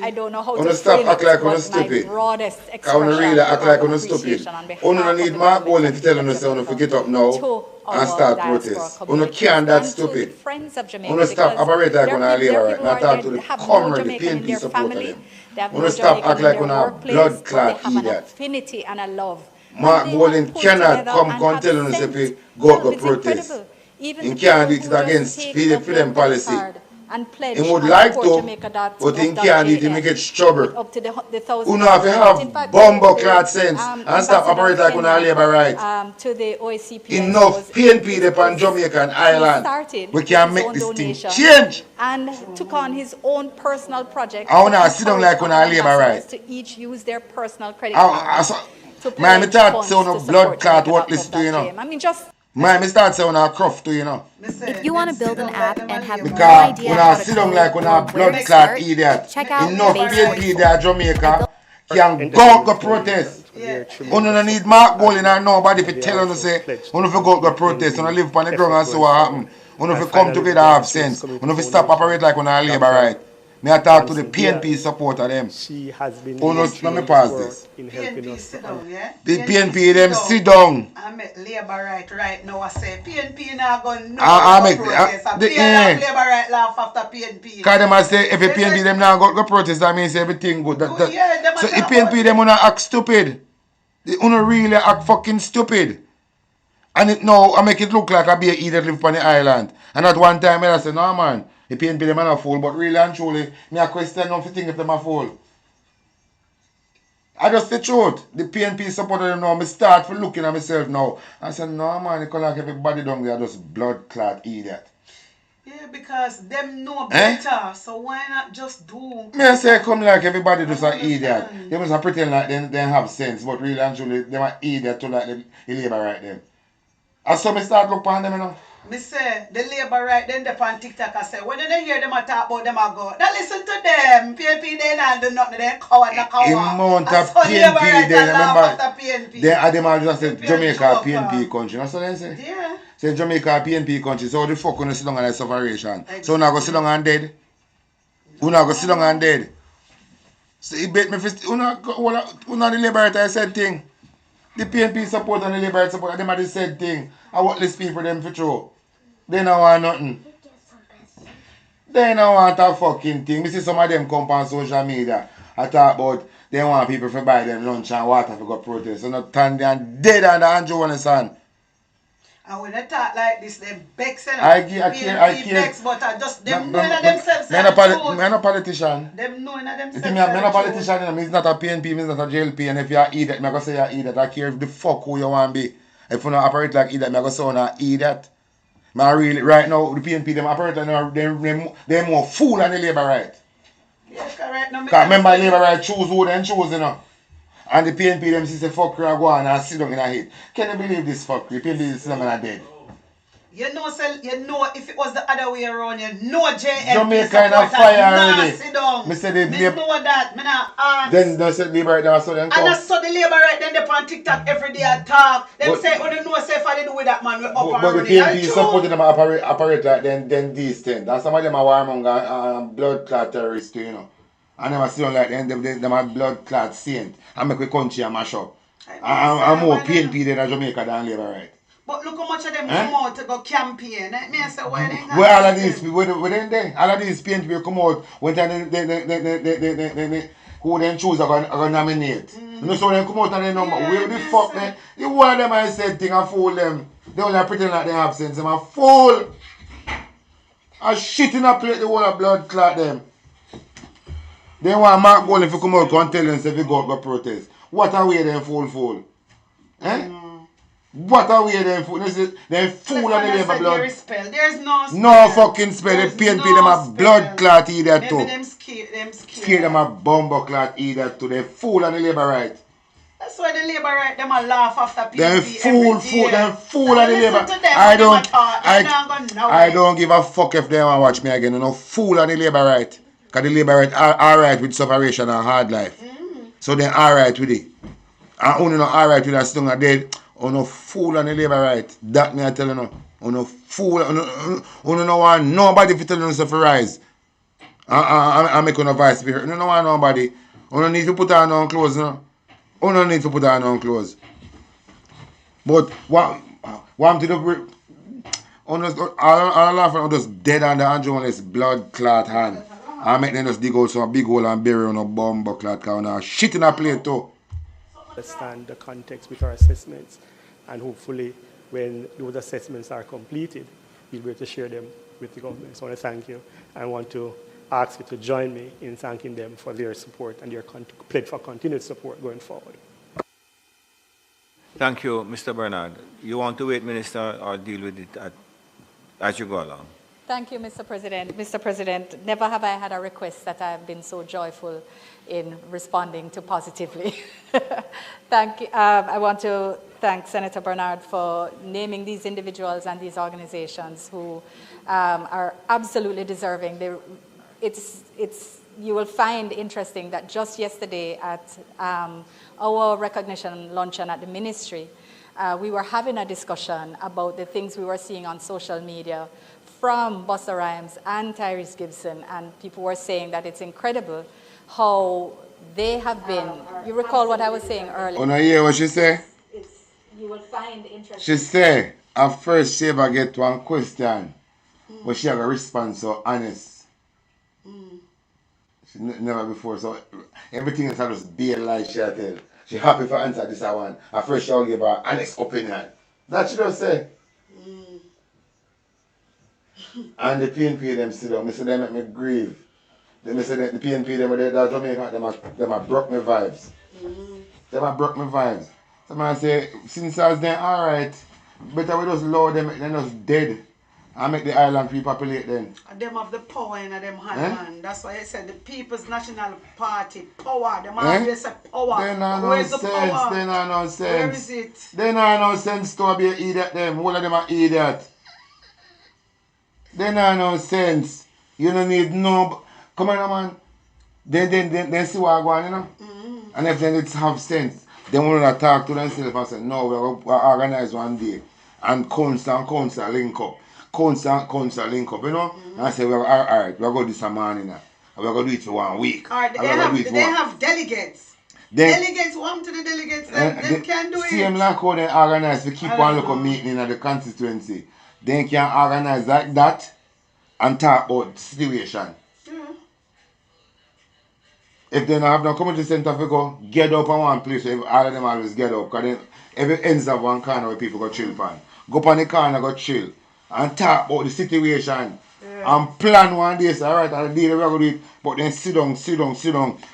I don't know how Wanna to stop frame act it, like but wanna my stupid. broadest I wanna expression really act like of wanna stupid. appreciation on behalf Wanna of need the Mark government Bowling of to tell the them state say of wanna Jamaica, forget up now to and our start diaspora protest. Wanna communities, can't that and stupid. to the friends of Jamaica, Wanna stop because operate like there wanna are leave people right. who Now are talk there to the that have no comrade, the Jamaican in PNP their supporter family, them. they have Wanna no stop Jamaican act in like their wanna workplace, blood but they clot have an idiot. affinity and a love. Mark And they Bowling have pulled cannot together come and tell have us if he sent go help. to It's protest. incredible. Even He the can't do people it who just against take up for their them belly policy. card and pledge He would on like to, but he can't do it, he make it struggle. with up to the Who $1,000 know if you limit. In have fact, bumbo clad sense and stop Ambassador operating like on our Kenya, labor right. to the OACP, Enough PNP there on Jamaican he island. started We with can his make own this thing donation change. and took on his own personal project I to wanna sit down encourage like on other our labor ambassadors right. to each use their personal credit I cards saw, to man, me pledge thought funds say on to a blood support clot Jamaica what list to you know. I mean, just Man, me start saying on a cruff to you know. If you want to build an app and have no Because idea when how I to sit down code like on or a where blood to clot start, idiot. check out Enough Base PNP 44. there Jamaica can And go the out go protest. Yeah. You don't need Mark Bowling and nobody to tell you say, you if you go to protest, you live on the ground and so what happen. You if you come together have sense. You if you stop operate like on a labor right. Me I talk to the PNP supporter them. She has been Oh, no, doing let me tremendous pause work this. in helping PNP us. sit down, yeah? The PNP them sit down. I make labor right now. I say PNP now going no I make protest. the Labor right laugh after PNP. Because them a say if the They PNP say- them now go protest, that means everything good. Oh, yeah, them a So if talk PNP about them wanna act stupid. They wanna really act fucking stupid. And it now I make it look like I be a idiot live on the island. And at one time I say, no man, the PNP them are not fool, but really and truly, me a question of the thing if them are fool. I just the truth. The PNP supporter them now, me start for looking at myself now. I said, no man, it call like everybody down there just blood clot idiot. Yeah, because them know better. So why not just do? Me I say come like everybody just an understand. idiot. They must pretend like they have sense, but really and truly they are idiot to like the labor right them. And so me start look upon them you know. Me say the labor right then they on TikTok I say when they hear them a talk about them I go. Now listen to them. PNP they not do nothing. They coward the coward. Amount And of so labor PNP right they and laugh remember. after PNP. They are them all just say They Jamaica joke, PNP country. That's what they say. Yeah. Say Jamaica PNP country. So how the fuck gonna sit down and like separation? So now go sit down and dead. Who now go sit down and dead? So he bet me for who not the liberator said thing. The PNP support and the liberator support them are the said thing. I want these people them for true. They don't want nothing. They don't want a fucking thing. Me see some of them come on social media. I talk about they want people to buy them lunch and water to go protest. So not turn them dead and the Andrew one son. And when they talk like this, they vex and I can't. vex, but I just them knowing of Me themselves. I'm not a politician. Them knowing of You themselves. think I'm not a politician, I'm not a PNP, I'm not a JLP, and if you're an idiot, I'm going to say you're an idiot. I care if the fuck who you want to be. If you don't operate like idiot, I'm going to say you're an idiot. Man, really, right now, the PNP, them operate like they're more fool than the labor right. Yeah, correct. No, Because remember, labor right choose who they choose, you know. And the PNP, them say, fuck you, go on and sit down in a head. Can you believe this fuck? The PNP is sitting down dead. You know if it was the other way around, you know JLP Jamaica in a fire already. Sit down. Me say Me know that. Me not ask. Then they said labor right now, so then And come. I saw the labor right then they on TikTok every day and talk. Them But- say, oh, they know say if I do with that man, we up But and the running. PNP And true. supported them operate like then these things. And some of them are warmonger and blood clot terrorists too, you know. And them still like them a blood clot saint. And make we country and mash up. I'm more PNP than Jamaica than Labour right. But look how much of them come out to go campaign. Me I say, why they Where all of these people, where they? All of these PNP will come out when they who then choose are going to nominate. You know, so they come out and they number. Where the fuck they? You want them I said thing and fool them. They only pretend like they have sense. Them a fool. A shit in a plate, the whole of blood clot them. They want Mark Gold if you come out and tell them if you go protest. What are we them fool? Eh? What are we them fool? They fool and they Labour blood. There's no spell. No fucking spell. The PNP them a blood clot either too. Maybe them scared. Scared them a bumbo clot either too. They fool and the Labour right. That's why the Labour right them a laugh after PNP. They fool and the Labour. I don't give a fuck if they want to watch me again. You know, fool and the Labour right. Because the Labour right are alright with separation and hard life. So they alright with it. And only not alright with that stung and dead. On a fool and the Labour right. That me I tell you now. On a fool. On no one nobody if you tell you to rise. I make on a vice spirit. No one nobody. On no need to put on no clothes. No. On no need to put on no clothes. But what I'm to do on us all laugh on just dead under Andrew on his blood clot hand. I make them just dig out some big hole and bury on a bomb clot car and shit in a plate too. Understand the context with our assessments, and hopefully when those assessments are completed, we'll be able to share them with the government. So I want to thank you. I want to ask you to join me in thanking them for their support and their pledge for continued support going forward. Thank you, Mr. Bernard. You want to wait, Minister, or deal with it as you go along? Thank you, Mr. President. Mr. President, never have I had a request that I have been so joyful in responding to positively. Thank you. I want to thank Senator Bernard for naming these individuals and these organizations who are absolutely deserving. You will find interesting that just yesterday at our recognition luncheon at the ministry, we were having a discussion about the things we were seeing on social media from Busta Rhymes and Tyrese Gibson, and people were saying that it's incredible how they have been. You recall what I was saying earlier? Oh, no, hear what she say? You will find interesting. She say, at first she ever get one question, but she have a response so honest. She never before, so everything is just be a lie she tell. She happy for answer this one. At first she'll give her honest opinion. That she just say. And the PNP them sit down. I say they make me grieve. They say the PNP them that Jamaica them have broke my vibes. Them have broke my vibes. Somebody say since I was there alright, better we just lower them, they're just dead. And make the island repopulate then. And them have the power in them hand, man. That's why I said the People's National Party power. Them always say power. They not Where's no the sense. power? They not no sense. Where is it? They not no sense to be an idiot them. All of them are idiot. They not no sense. You don't need no. Come on, man. Then see what I go on, you know. And if they have sense, they want to talk to themselves and say, no, we're going to organize one day and council link up. Council link up, you know. And I say, well, all right, we're going to do some morning now. We're going to do it for 1 week. All right, they have delegates. Delegates, one to the delegates, they can do it. Same like how they organize, we keep one local meeting in the constituency. They can organize like that and talk about the situation. If they don't have no community center, we go get up on one place, all of them always get up. Because every ends of one corner where people go chill pan. Go up on the corner, go chill. And talk about the situation. And plan one day, so alright, I'll deal with it. But then sit down.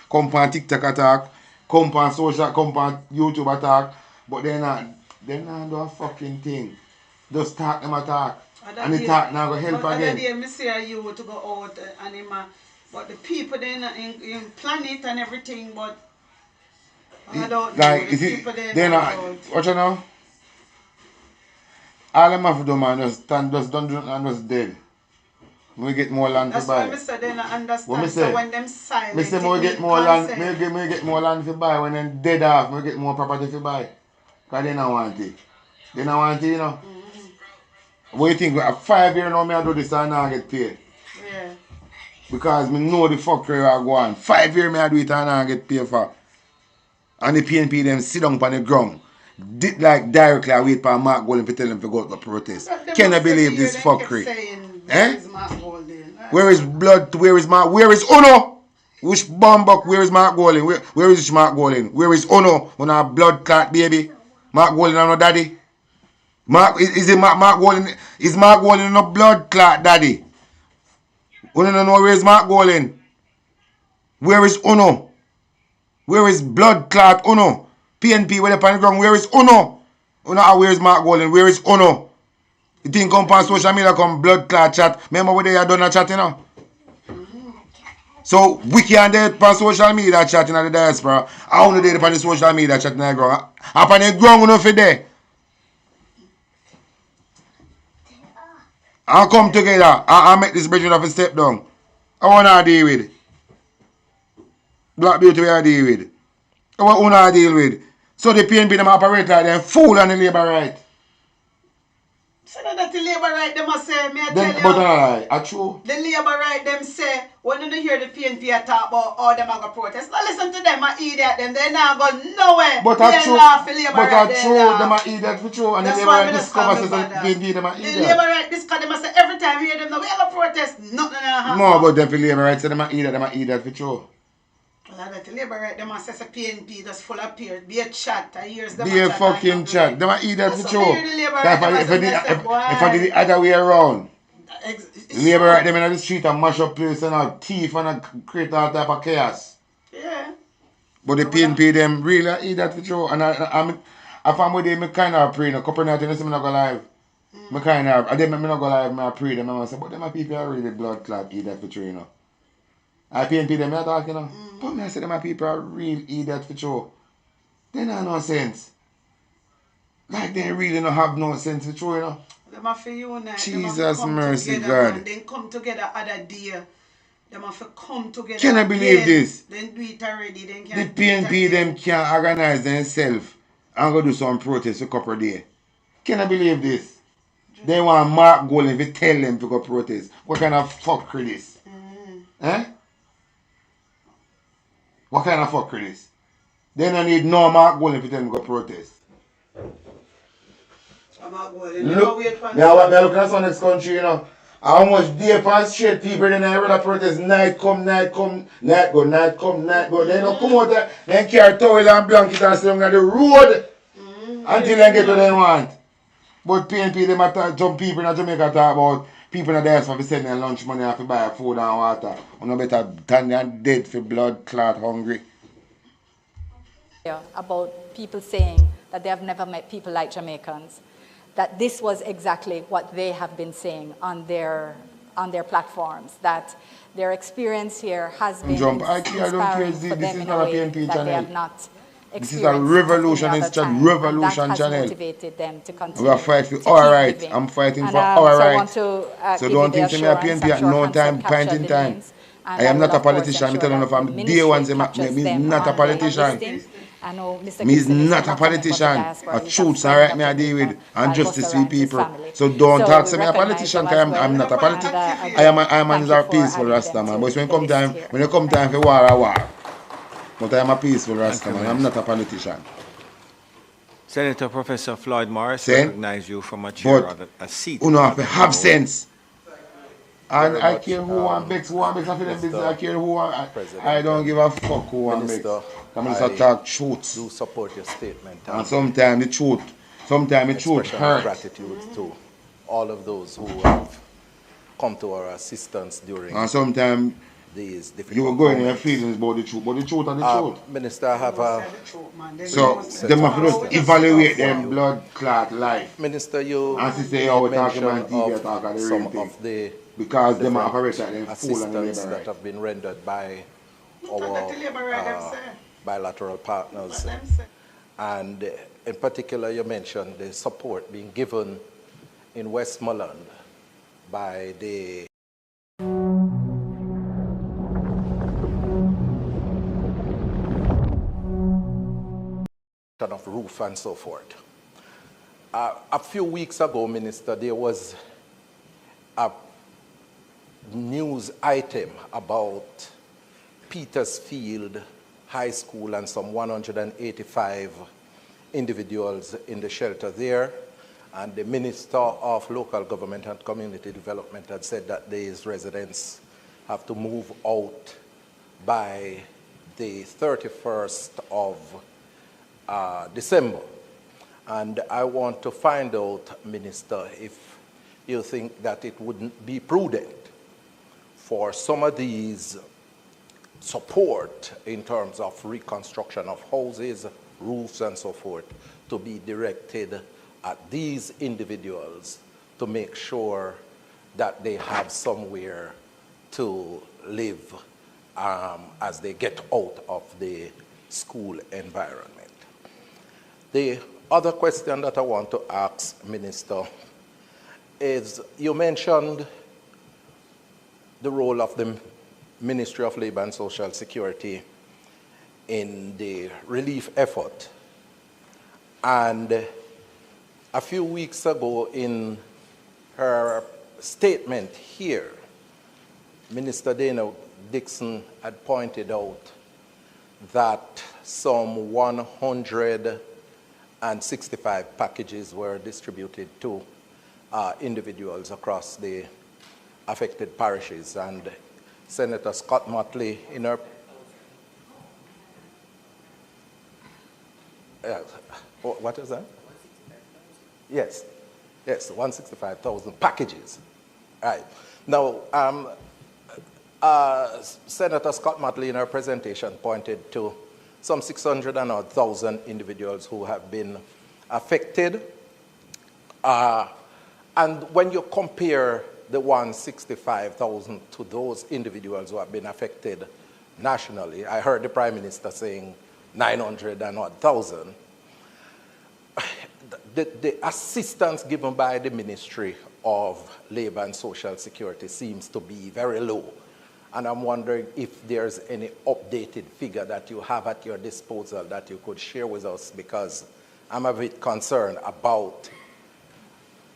Come on TikTok attack. Come on social, come on YouTube attack. But they're not do a fucking thing. Just talk them attack. And the talk now go help again. But I see you to go out and but the people then in plan it and everything, but I don't know. The people they're not. What you know? All them have to do, man, just don't do it and just dead. We get more land to buy. That's why I say they don't understand. So when them silent, I say we get more land. We get more land to buy. When them dead off, we get more property to buy. Because they don't want it. They don't want it, you know. What do you think? 5 years now, I do this and now I get paid. Yeah. Because me know the fuckery I go on. 5 years me I do it and I get paid for. And the PNP them sit down on the ground. Like directly I wait for Mark Golden to tell them to go to protest. Can I believe this fuckery? Where is blood? Where is Mark? Where is Uno? Which bumbuk? Where is Mark Golden? Where is Mark Golden? Where is Uno? On our blood clot baby? Mark Golden and no daddy? Mark is it Mark Golden? Is Mark Golden no blood clot daddy? Uno don't know where is Mark Golden? Where is Uno? Where is blood clot Uno? PNP where they on the ground? Where is Uno? Uno, where is Mark Golden? Where is Uno? You think come on social media come blood clot chat? Remember when they had done a chat, you know? So we can't do it on social media chatting at the diaspora. I only do it on the social media chatting at the ground. Up on the ground, you know, for there. And come together and make this bridge of a step down. I want to deal with. Black beauty we are deal with. I want to deal with. So the PNP them operate like them fool on the labor right. So that the labor right them must say, me I Then, tell but you. I true. The labor right them say, when you hear the PNP talk about all them are going to protest, now listen to them, I idiot them, they not go nowhere. But I true. But I true, them are idiot for true. And the labor right discover says that PNP them are idiot. The labor right discover them say every time you hear them, now we have a protest, nothing happen. No, but them for labor right say them are idiot for true. Well, that the labor right them say PNP just full of peers, be a chat, I hear them Be a fucking chat. Them are idiot for true. If I did the other way around. Labor right them in the street and mash up place and a thief and create all type of chaos. Yeah. But the PNP them really idiot for sure. And if I'm with them, I kind of pray. A couple of nights, I say I'm not go live. I kind of, I not go live, I pray them. I say, but them my people are really blood clot idiot for sure, you know. I PNP them, I talk, you know. But me I say them my people are real idiot for sure. They don't have no sense. Like they really don't have no sense for sure, you know. Them have to unite. Jesus mercy together, God. And then come together other day. Them have to come together. Can I believe this? Then do it already. Then the PNP them can organize themselves and go do some protest a couple of days. Can I believe this? They want Mark Golden to tell them to go protest. What kind of fuckery this? Eh? What kind of fuckery this? They don't need no Mark Golden to tell them to go protest. Look, now what they're looking at some next country, you know. How much day pass straight people then I rather protest night come, night come, night go, night come, night go. They don't come out there, then carry towel and blanket and sit on the road until they get what they want. But PNP, them attack, some people in Jamaica talk about people in the diaspora for sending their lunch money have to buy food and water. You know better than dead for blood clot hungry. About people saying that they have never met people like Jamaicans, that this was exactly what they have been saying on their platforms, that their experience here has been inspiring for them in a way that they have not This is a revolution, it's a revolution channel. That has motivated them to continue. We are fighting for our rights. I'm fighting for our rights. So don't think to me a PNP at no time, point in time. I am not a politician. I'm telling you from the day one, I'm not a politician. Me's not a politician. A truth and right me I deal with and justice with people. So don't talk to me a politician because I'm not a politician. I am a peaceful Rasta man. But when it come time for war, I war. But I am a peaceful Rasta man. I'm not a politician. Senator Professor Floyd Morris recognized you from a chair of a seat. You have sense. And I care who want Bex, who want Bex, I feel them business. I care who want. I don't give a fuck who want Bex. I'm just talk truth. Do support your statement. And sometimes the truth hurts. Gratitude to all of those who have come to our assistance during. And sometimes these difficult. you will go in your feelings about the truth, but the truth and the truth. Minister, I have a. So they must just evaluate them blood clot life. Minister, you. And say, oh, talking about TV, talk about the real some thing. of the because them operate like them fool and assistance labor that have been rendered by our bilateral partners. And in particular, you mentioned the support being given in Westmoreland by the of roof and so forth. A few weeks ago, Minister, there was a news item about Petersfield High School and some 185 individuals in the shelter there. And the Minister of Local Government and Community Development had said that these residents have to move out by the 31st of December. And I want to find out, Minister, if you think that it wouldn't be prudent for some of these support in terms of reconstruction of houses, roofs, and so forth, to be directed at these individuals to make sure that they have somewhere to live as they get out of the school environment. The other question that I want to ask, Minister, is you mentioned the role of the Ministry of Labor and Social Security in the relief effort. And a few weeks ago in her statement here, Minister Dana Dixon had pointed out that some 165 packages were distributed to individuals across the affected parishes. And Senator Scott Motley, in her what is that? Yes, 165,000 packages. Right. Now, Senator Scott Motley in her presentation pointed to some 600,000 individuals who have been affected. And when you compare the 165,000 to those individuals who have been affected nationally, I heard the Prime Minister saying 900,000. The assistance given by the Ministry of Labor and Social Security seems to be very low. And I'm wondering if there's any updated figure that you have at your disposal that you could share with us, because I'm a bit concerned about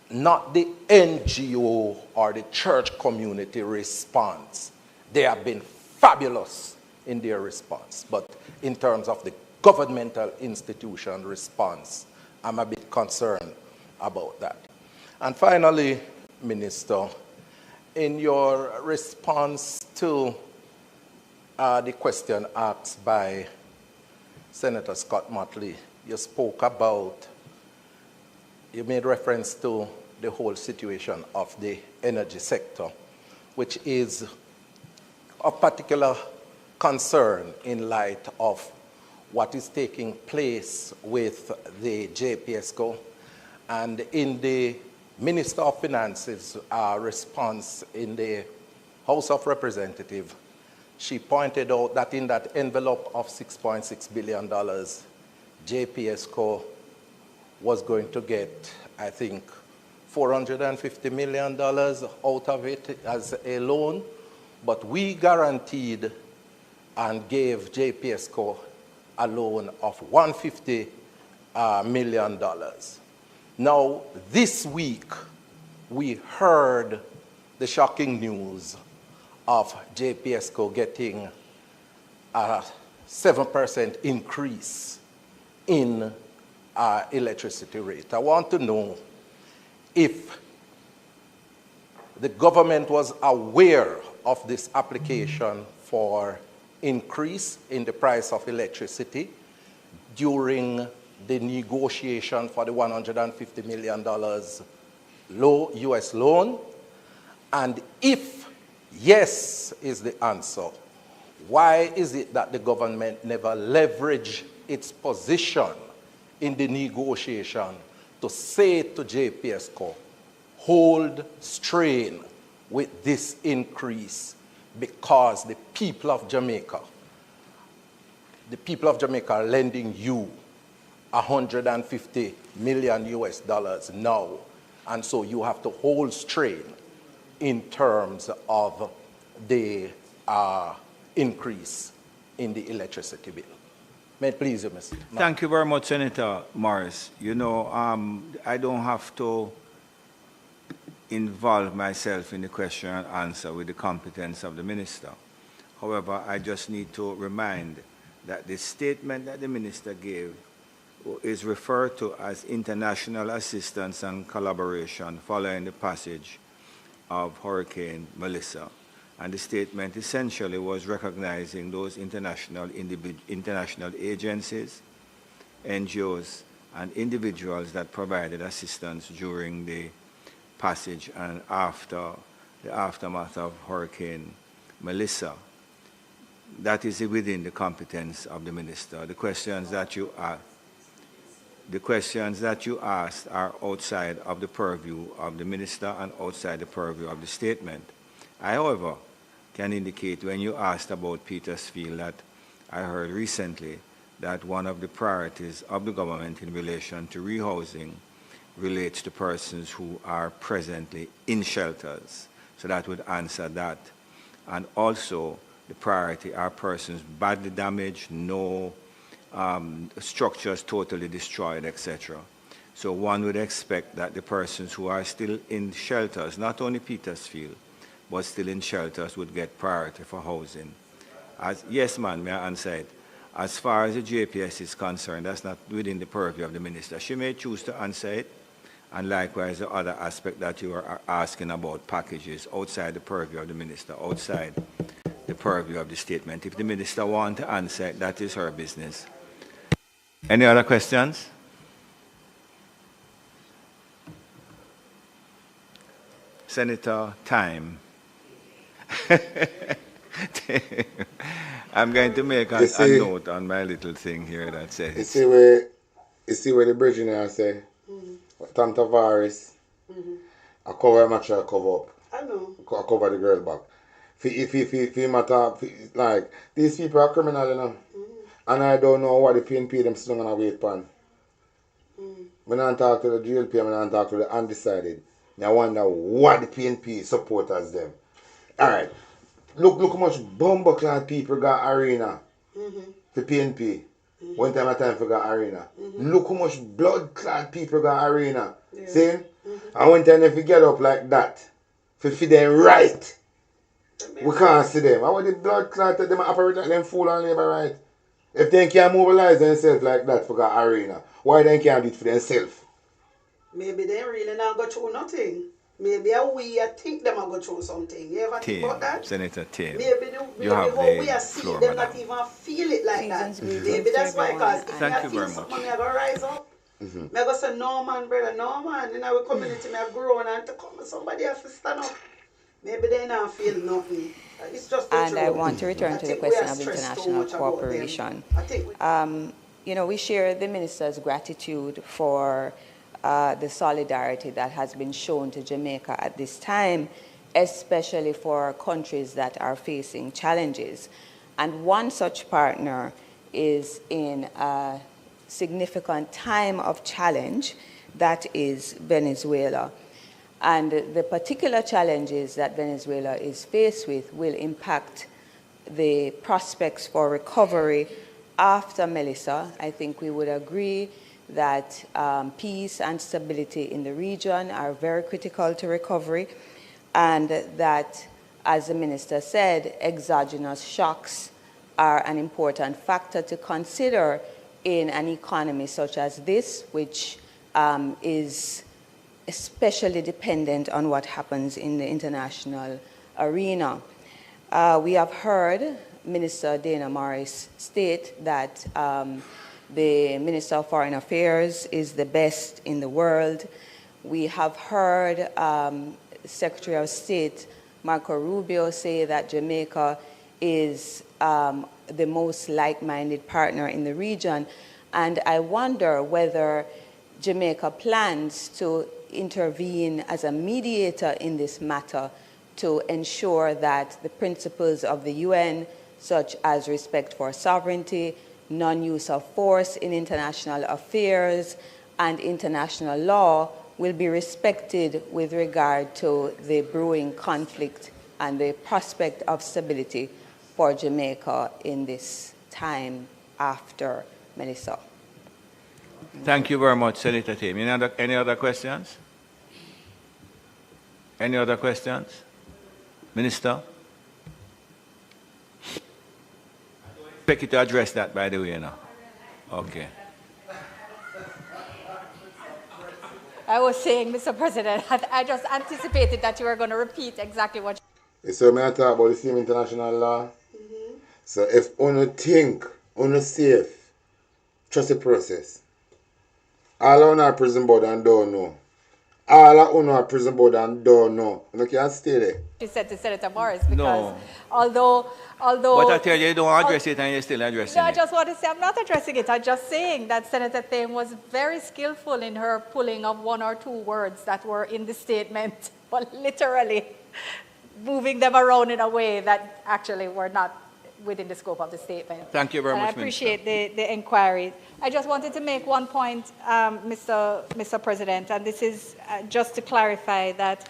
not the NGO or the church community response. They have been fabulous in their response, but in terms of the governmental institution response, I'm a bit concerned about that. And finally, Minister, in your response to the question asked by Senator Scott Motley, you spoke about, you made reference to the whole situation of the energy sector, which is of particular concern in light of what is taking place with the JPSCO. And in the Minister of Finance's response in the House of Representatives, she pointed out that in that envelope of $6.6 billion, JPSCO was going to get, I think, $450 million out of it as a loan, but we guaranteed and gave JPSCO a loan of $150 million. Now, this week, we heard the shocking news of JPSCO getting a 7% increase in electricity rate. I want to know if the government was aware of this application for increase in the price of electricity during the negotiation for the $150 million US loan, and if yes is the answer, why is it that the government never leveraged its position in the negotiation to say to JPSCO, hold strain with this increase, because the people of Jamaica are lending you $150 million US now, and so you have to hold strain in terms of the increase in the electricity bill. May it please you, Mr. Thank you very much, Senator Morris. You know, I don't have to involve myself in the question and answer with the competence of the minister. However, I just need to remind that the statement that the minister gave is referred to as international assistance and collaboration following the passage of Hurricane Melissa. And the statement essentially was recognizing those international agencies, NGOs, and individuals that provided assistance during the passage and after the aftermath of Hurricane Melissa. That is within the competence of the minister. The questions that you asked are outside of the purview of the minister and outside the purview of the statement. I, however, can indicate when you asked about Petersfield that I heard recently that one of the priorities of the government in relation to rehousing relates to persons who are presently in shelters. So that would answer that. And also, the priority are persons badly damaged, no structures totally destroyed, etc. So one would expect that the persons who are still in shelters, not only Petersfield, but still in shelters, would get priority for housing. Yes, ma'am, may I answer it? As far as the JPS is concerned, that's not within the purview of the minister. She may choose to answer it, and likewise the other aspect that you are asking about packages outside the purview of the minister, outside the purview of the statement. If the minister wants to answer it, that is her business. Any other questions? Senator, time. I'm going to make a note on my little thing here that says. You see where the bridge now say, Tom Tavares, I cover him, I cover up. I know. I cover the girl back. If matter, like, these people are criminal, you know. And I don't know what the PNP them still gonna wait upon. When I talk to the GLP, when I talk to the undecided, I wonder what the PNP supporters them. Alright. Look how much bumper-clad people got arena for PNP. One time for got arena. Look how much blood-clad people got arena. See? And one time if you get up like that, for them right, we can't see them. How the blood-clad that them operate like them fool and labor right? If they can't mobilize themselves like that for got arena, why they can't do it for themselves? Maybe they really not go through nothing. Maybe we think them are go through something. You ever think about that? Senator Tim. Maybe how we are seeing them not even feel it like that. Maybe that's why, because if I feel something, I go rise up. I go say, no man, brother, no man. In our community, I grow and to come, somebody has to stand up. Maybe they not feel nothing. It's just the And truth. I want to return to the question of international cooperation. You know, we share the minister's gratitude for the solidarity that has been shown to Jamaica at this time, especially for countries that are facing challenges. And one such partner is in a significant time of challenge, that is Venezuela. And the particular challenges that Venezuela is faced with will impact the prospects for recovery after Melissa. I think we would agree that peace and stability in the region are very critical to recovery, and that, as the minister said, exogenous shocks are an important factor to consider in an economy such as this, which is especially dependent on what happens in the international arena. We have heard Minister Dana Morris state that the Minister of Foreign Affairs is the best in the world. We have heard Secretary of State Marco Rubio say that Jamaica is the most like-minded partner in the region. And I wonder whether Jamaica plans to intervene as a mediator in this matter to ensure that the principles of the UN, such as respect for sovereignty, non-use of force in international affairs, and international law will be respected with regard to the brewing conflict and the prospect of stability for Jamaica in this time after Melissa. Thank you very much, Senator Tim. Any other questions? Any other questions? Minister? Expect you to address that, by the way, now. Okay. I was saying, Mr. President, I just anticipated that you were going to repeat exactly what you So may I talk about the same international law? So if you think, you safe, trust the process. All of our prison board and don't know. All of our prison board and don't know. You can't stay there. you said to Senator Morris, because although... But I tell you, you don't address it and you're still addressing it. I just want to say I'm not addressing it. I'm just saying that Senator Thame was very skillful in her pulling of one or two words that were in the statement, but literally moving them around in a way that actually were not within the scope of the statement. Thank you very much, I appreciate the inquiry. I just wanted to make one point, Mr. President, and this is just to clarify that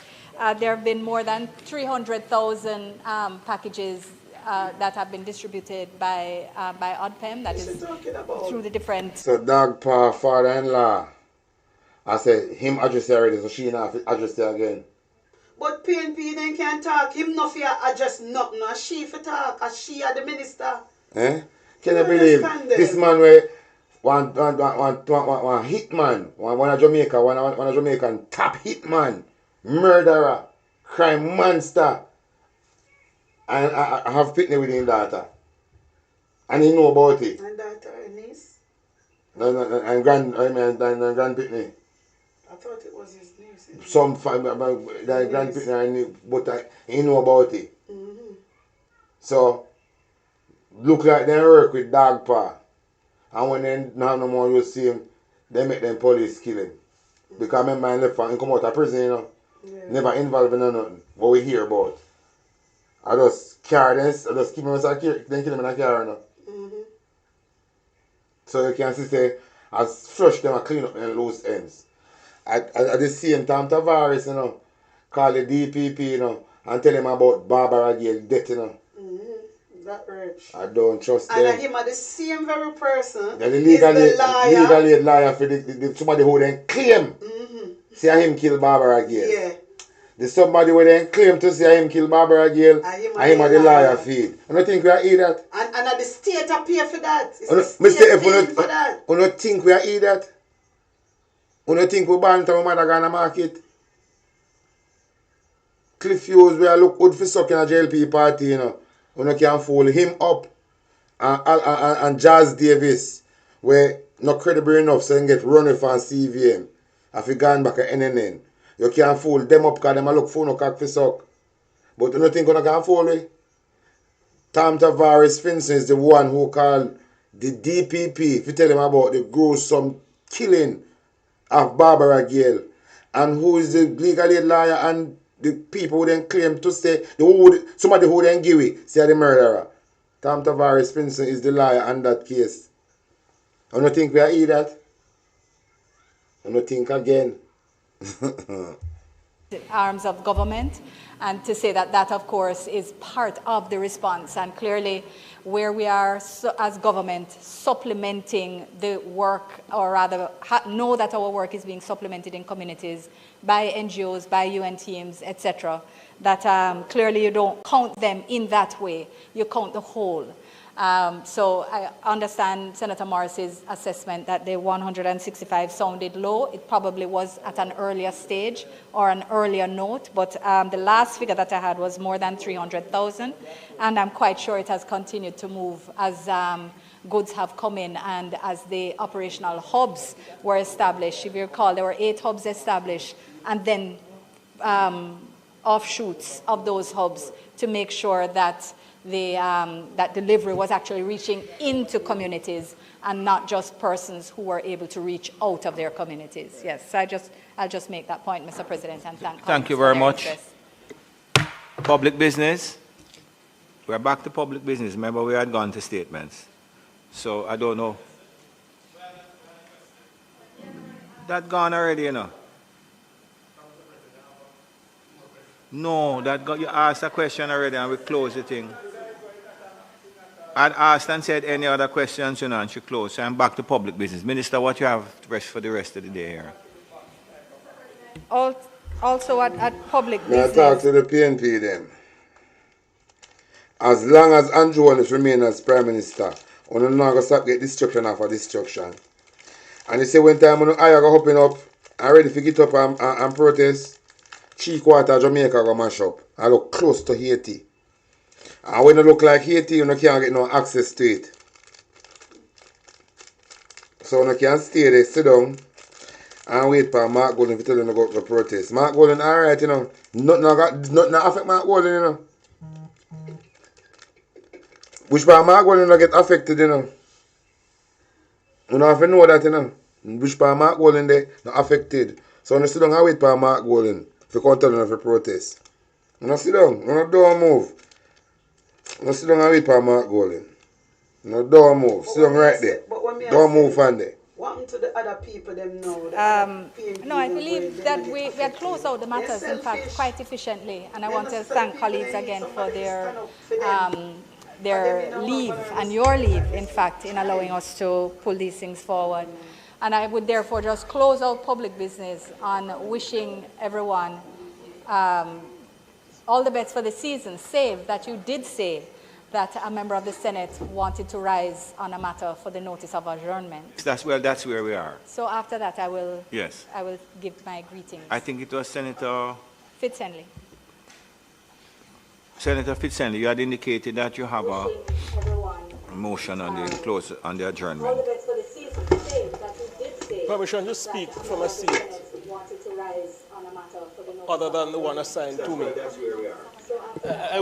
there have been more than 300,000 packages that have been distributed by ODPEM, that is through the different... So dog pa father-in-law, I said him address it already, so she not address it again. But PNP then can't talk. Him no fear address nothing. As she for talk, as she are the minister. Eh? Can you believe this man where one hitman, one a Jamaica, one a Jamaican top hitman, murderer, crime monster. And I have pitney with his daughter. And he know about it. And daughter and niece? And grand pitney. I thought it was his niece. Some grand pitney, but he know about it. So, look like they work with dog paw. And when they have no more you see him, they make them police kill him. Because my man left and come out of prison, you know. Never involved in nothing. What we hear about. I just carry them, I just keep them as I then kill them in a car, you know. So you can see, say, as flush them and clean up them loose ends. At the same time, Tavares, you know, call the DPP, you know, and tell him about Barbara Gale death, you know. That rich. I don't trust them. And him are the same very person. They're the legal aid lawyer for somebody who then claim. See him kill Barbara Gale. Yeah. There's somebody who then claim to see him kill Barbara Gale, and him are the lawyer feed. I don't think we are that. And the state appear for that. It's the state paying for that. I don't think we are that. I don't think we ban to mother gonna market. Cliff Hughes, we are look good for sucking a JLP party, you know. We can fool him up. And Jazz Davis, where not credible enough so they get running for CVM. If you gone back at NNN. You can't fool them up because them a look for no cock for suck. But you don't think you can fool me? Tom Tavares Finson is the one who called the DPP, if you tell him about the gruesome killing of Barbara Gale, and who is the legal aid lawyer and the people who then claim to say, somebody who then give it, say the murderer. Tom Tavares Finson is the lawyer on that case. I don't think we are that. I don't think again. Arms of government, and to say that that of course is part of the response, and clearly where we are as government supplementing the work, or rather know that our work is being supplemented in communities by NGOs, by UN teams, etc., that clearly you don't count them in that way, you count the whole. So I understand Senator Morris's assessment that the 165 sounded low. It probably was at an earlier stage or an earlier note, but the last figure that I had was more than 300,000, and I'm quite sure it has continued to move as goods have come in and as the operational hubs were established. If you recall, there were 8 hubs established, and then offshoots of those hubs to make sure that that delivery was actually reaching into communities and not just persons who were able to reach out of their communities. Yes, so I'll just make that point, Mr. President, and thank you very much. Public business. We're back to public business. Remember, we had gone to statements. So I don't know. That gone already, you know. No, you asked a question already and we closed the thing. I'd asked and said any other questions, you know, and she closed. So I'm back to public business. Minister, what you have for the rest of the day here? also at public May I business. talk to the PNP then? As long as Andrew Holness remain as Prime Minister, we're not going to stop get destruction after destruction. And you say when time when I go open up and ready to get up and protest, 3/4 Jamaica go mash up. I look close to Haiti. And when you look like Haiti, you can't get no access to it. So you can stay there, sit down, and wait for Mark Golden to tell you to go to protest. Mark Golden, alright, you know. Nothing affect Mark Golden, you know. Which part Mark Golden not get affected, you know. You don't have to know that, you know. Which part Mark Golden they not affected. So you sit down and wait for Mark Golden to come tell you to protest. You don't sit down. You don't move. You sit down and wait for Mark Golden. You don't move. Sit down right there. Don't move from there. What happened to the other people them know? No, I believe that we have closed out the matters, in fact, quite efficiently. And I want to thank colleagues again for their leave and your leave, in fact, in allowing us to pull these things forward. And I would therefore just close out public business on wishing everyone all the best for the season, save that you did say that a member of the Senate wanted to rise on a matter for the notice of adjournment. That's where we are. So after that, I will give my greetings. I think it was Senator Fitzhenley. Senator Fitzhenley, you had indicated that you have a motion on the adjournment. Permission to speak from a seat other than the one assigned to me.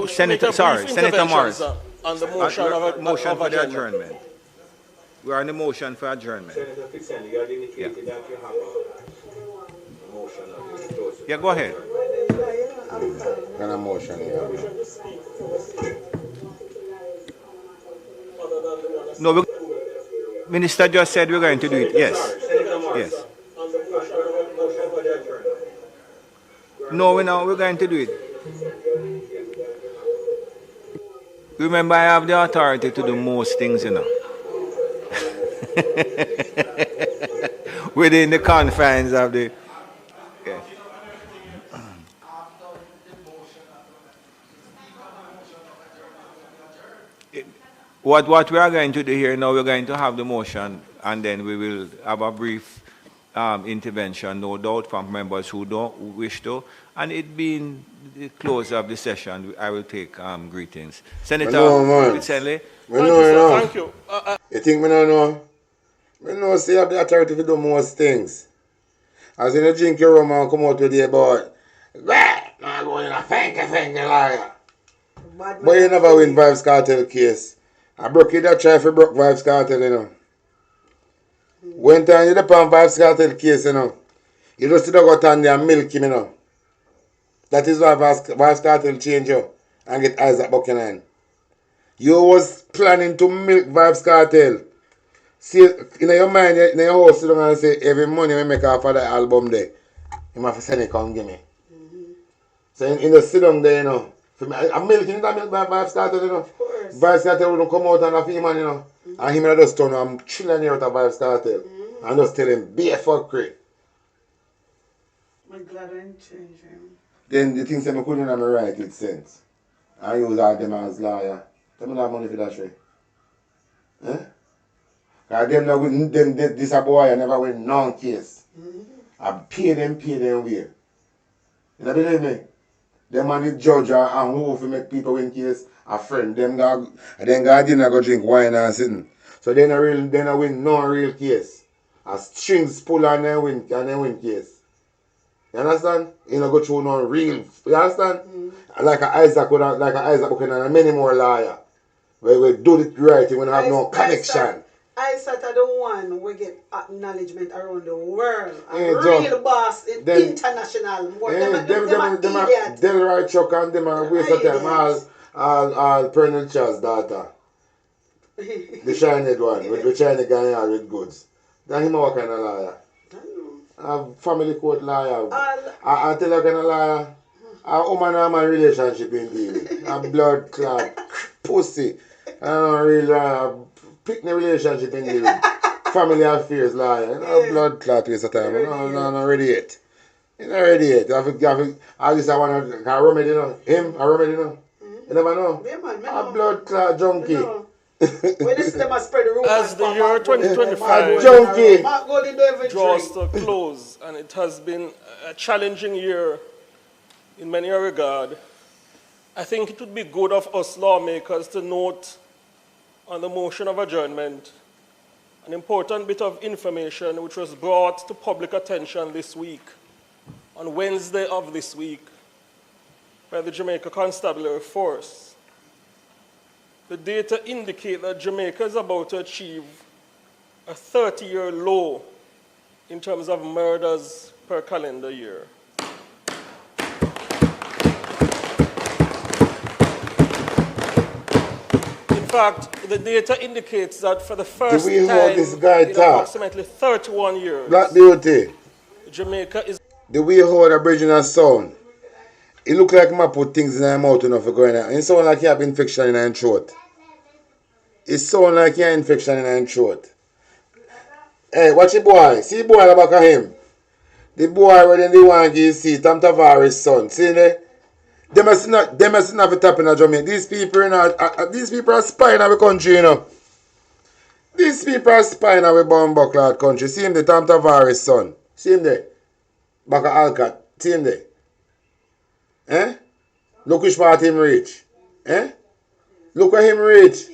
Senator Morris. On the motion motion for the adjournment. We are on the motion for adjournment. Senator Fitzhenley, you had indicated that you have a motion on the close. Yeah, go ahead. Kind of motion here. No, Minister just said we're going to do it. Yes. Yes. No, we're going to do it. Remember, I have the authority to do most things, you know. Within the confines of the... Okay. What we are going to do here now, we're going to have the motion, and then we will have a brief intervention, no doubt, from members who don't wish to. And it being the close of the session, I will take greetings. Senator Fitzhenley. Thank you. You think I don't know? I know say you have the authority to do most things. As in you drink your rum and come out with your boy. Now go in a fanky liar. But you never win Vibes Cartel case. I broke it that try for broke Vibes Cartel, you know. When time you depend Vibes Cartel case, you know. You just don't go down there and milk him, you know. That is why Vibes Cartel change you and get Isaac Buchanan. You was planning to milk Vibes Cartel. See, in your mind, in your house, you don't say every money we make off of the album there, you have to send it, come give me. So in the sit down there, you know. I'm milking that milk by Vibes Cartel, you know. Vibes Cartel wouldn't come out and a female, you know. And him just turn I'm chilling here with a Vibes Cartel. And just tell him, be a fuckery. I'm glad I didn't change him. Then the things that I couldn't have right with sense. I use all them as lawyer. Tell me that money for that shit. Eh? Because this a boy I never win none case. I pay them way. You know believe me? Them and the judge and who if make people win case, a friend. Them go dinner go drink wine and sitting. So they not win no real case. As strings pull and they win case. You understand? You know go through no real. You understand? Like a Isaac Buchanan and many more liars. Where we do it right when we have no connection. Isaac are the one we get acknowledgement around the world. A real boss in international. Delroy Chuck and them are waste of time. All Pernell Chas' daughter. The shiny one, with the shiny guy with goods. Then him what kind of liar? A family court liar. I tell you kind of liar. A woman and man relationship indeed. A blood clot. Pussy. I don't really picnic relationship indeed. Family affairs liar. You know, blood clot waste of time. No, ready yet. He's not ready yet. All this I want to remedy, you know. Him, I remedy, you know. You never know. Yeah, man, A blood clot junkie. When they see them spread the rumors, as the year 2025 junkie draws to a close, and it has been a challenging year in many regards, I think it would be good of us lawmakers to note on the motion of adjournment an important bit of information which was brought to public attention this week, on Wednesday of this week, by the Jamaica Constabulary Force. The data indicate that Jamaica is about to achieve a 30-year low in terms of murders per calendar year. In fact, the data indicates that for the first time in approximately 31 years, Black Beauty, Jamaica is... The way how the Aboriginal sound, it look like I put things in her mouth enough for going on. It sound like you have infection in her throat. It sound like you have infection in her throat. Hey, watch the boy. See the boy at the back of him. The boy where they want to see Tom Tavares' son. See there? They must not have it happen in Jamaica. These people are spying in our country, you know. These people are spying in our Bumbuckler country. See him, the Tom Tavares' son. See him there? Back of Alcat. See him there? Eh? Look which part him reach. Eh? Look where him reach.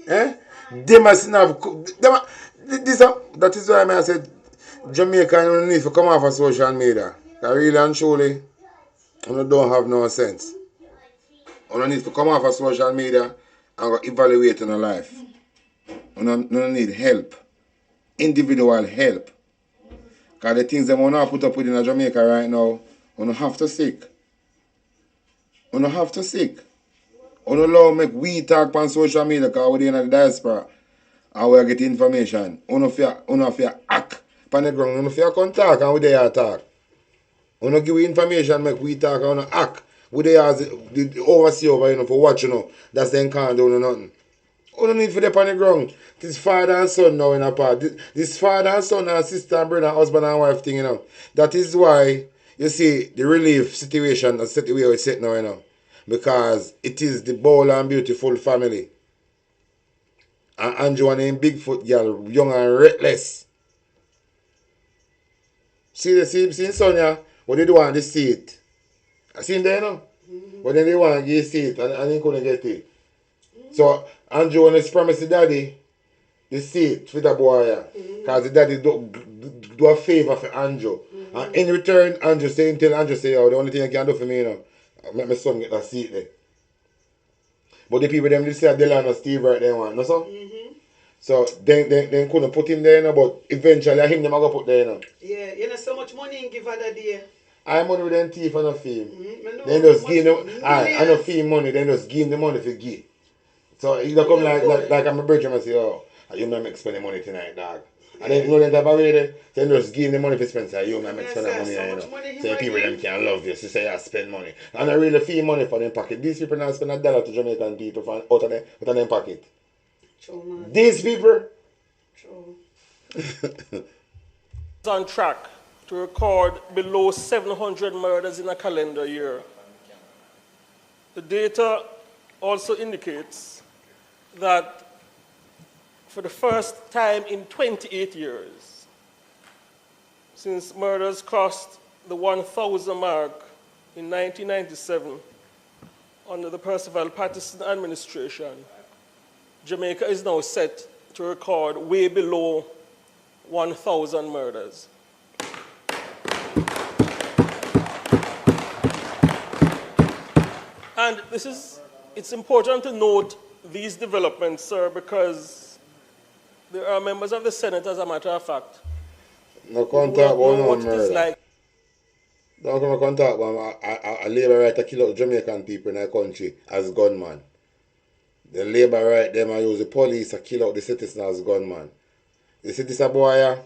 Eh? They must have... that is why I said Jamaica don't need to come off of social media. Because really and truly, you don't have no sense. You don't need to come off of social media and evaluate your life. You don't need help. Individual help. Because the things that we want to put up with in Jamaica right now, you don't have to seek. You don't have to seek. You don't allow make we talk on social media because we're in the diaspora and we get information. You don't have to act on the ground. You don't have to come talk and we there talk. You don't give information make we talk and we act. We there as the overseer over, you know, for watch, you know. That's them can't do nothing. You don't need for them on the ground. This father and son now in a part. This father and son and sister and brother, husband and wife thing, you know. That is why you see the relief situation that's set the way it's set now, you know. Because it is the bold and beautiful family. And Andrew and him Bigfoot girl, young and reckless. See Sonia, what they do want to see it. I see him there, you know? But then they want to see it and he couldn't get it. So Andrew and his promised the daddy the seat for the boy. Because the daddy do a favor for Andrew. And in return, Andrew tell Andrew, oh, the only thing you can do for me, you know, make my son get a seat there. But the people them just say Dylan and Steve right there, no so? So then couldn't put him there, you know, but eventually him them go put there, you know. Yeah, you know so much money in give her that day. I money with them thief and no fee. Then just give them I no fee money, then just give him the money for give. So he don't come like I'm a bridge and say, oh, you might make spend the money tonight, dog. And then you know that way there, then just give him the money for spend, so you might make spend the money, you know. So people them can love you, so say I spend money. And I really fee money for them pocket. These people now spend $1 to Jamaican people for out of them pocket. True, these people is on track to record below 700 murders in a calendar year. The data also indicates that for the first time in 28 years, since murders crossed the 1,000 mark in 1997 under the Percival Patterson administration, Jamaica is now set to record way below 1,000 murders. And it's important to note these developments, sir, because there are members of the Senate, as a matter of fact. No contact about no murder. Don't come contact about a labor right to kill out Jamaican people in our country as gunman. The labor right them and use the police to kill out the citizens as gunman. You see this a boy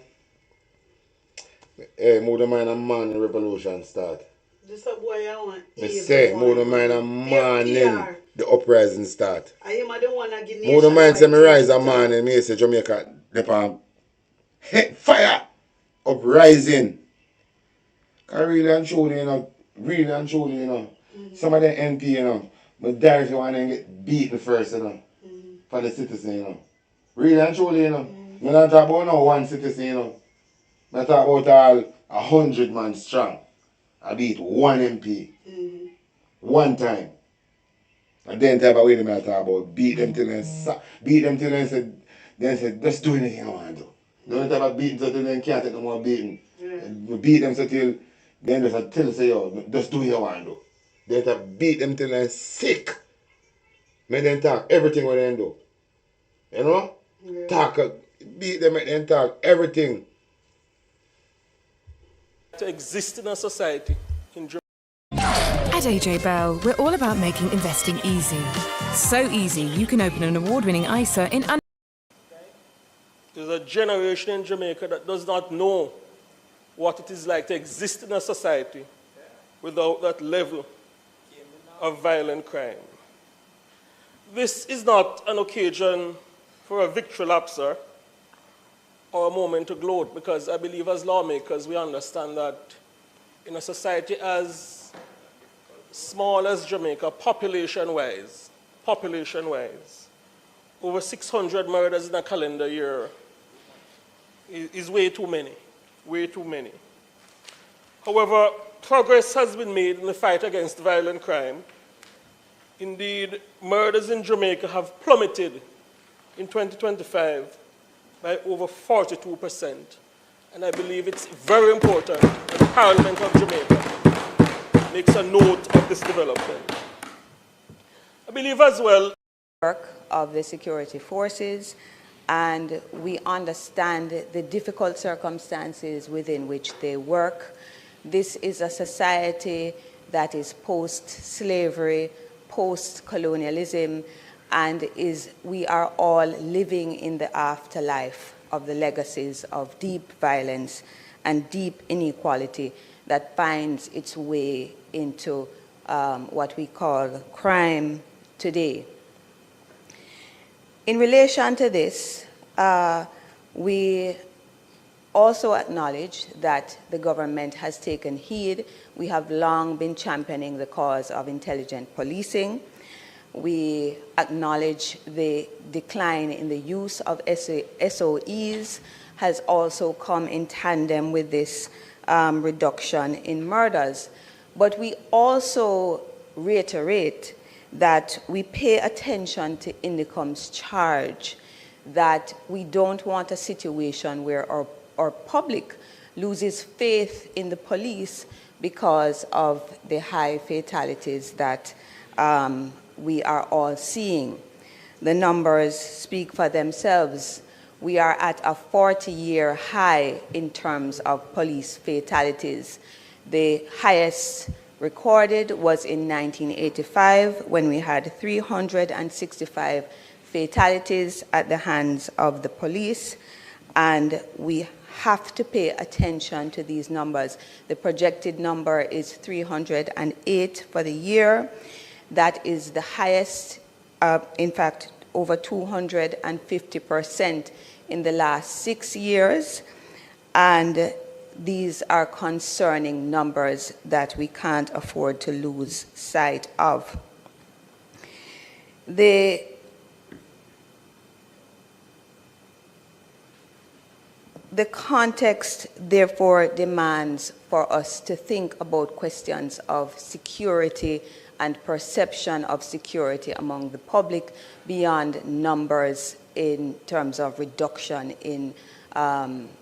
hey, move the mind and man the revolution start. This a boy I want. Me say, move the mind and morning the uprising start. I am the one that give move the mind say me rise a morning, me say Jamaica, fire, uprising. I really and truly, you know, really and truly, you know, some of the NP, you know, but directly want to get beaten first, you know, for the citizen, you know. Really and truly, you know. When I talk about no one citizen, you know. I talk about all 100 man strong. I beat one MP. One time. And then type of way I talk about beat them till they said, just do anything you want to do. Don't type of beating so till they can't take no more beating. Yeah. Beat them so till then just tell say yo, just do what you want to do. Then type beat them till they're sick. Make them talk everything what they do. You know? Yeah. Talk, beat them, make them talk everything. To exist in a society in Jamaica. At AJ Bell, we're all about making investing easy. So easy, you can open an award-winning ISA in There's a generation in Jamaica that does not know what it is like to exist in a society without that level of violent crime. This is not an occasion for a victory lap, sir, or a moment to gloat, because I believe as lawmakers we understand that in a society as small as Jamaica, population-wise, over 600 murders in a calendar year is way too many, way too many. However, progress has been made in the fight against violent crime. Indeed, murders in Jamaica have plummeted in 2025 by over 42%. And I believe it's very important that the Parliament of Jamaica makes a note of this development. I believe as well work of the security forces, and we understand the difficult circumstances within which they work. This is a society that is post-slavery, post-colonialism, and we are all living in the afterlife of the legacies of deep violence and deep inequality that finds its way into what we call crime today. In relation to this, we also acknowledge that the government has taken heed. We have long been championing the cause of intelligent policing. We acknowledge the decline in the use of SOEs has also come in tandem with this reduction in murders. But we also reiterate that we pay attention to INDECOM's charge, that we don't want a situation where our public loses faith in the police because of the high fatalities that we are all seeing. The numbers speak for themselves. We are at a 40-year high in terms of police fatalities. The highest recorded was in 1985 when we had 365 fatalities at the hands of the police, and we have to pay attention to these numbers. The projected number is 308 for the year. That is the highest, in fact, over 250% in the last 6 years. And these are concerning numbers that we can't afford to lose sight of. The context, therefore, demands for us to think about questions of security and perception of security among the public beyond numbers in terms of reduction in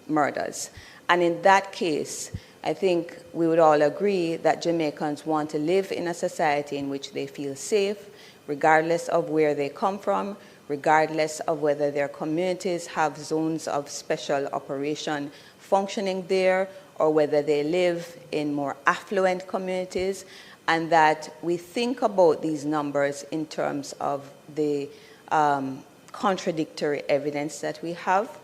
murders. And in that case, I think we would all agree that Jamaicans want to live in a society in which they feel safe, regardless of where they come from, regardless of whether their communities have zones of special operation functioning there, or whether they live in more affluent communities, and that we think about these numbers in terms of the contradictory evidence that we have,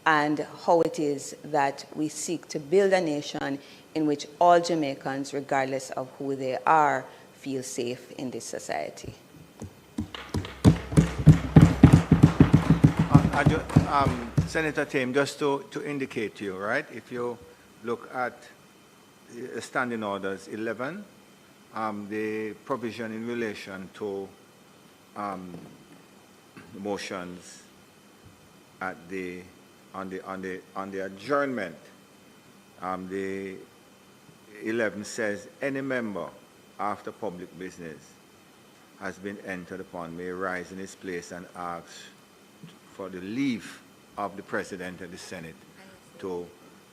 and how it is that we seek to build a nation in which all Jamaicans, regardless of who they are, feel safe in this society. Senator Tim, just to indicate to you, right, if you look at Standing Orders 11, the provision in relation to motions at on the adjournment. The 11 says any member after public business has been entered upon may rise in his place and ask for the leave of the President of the Senate to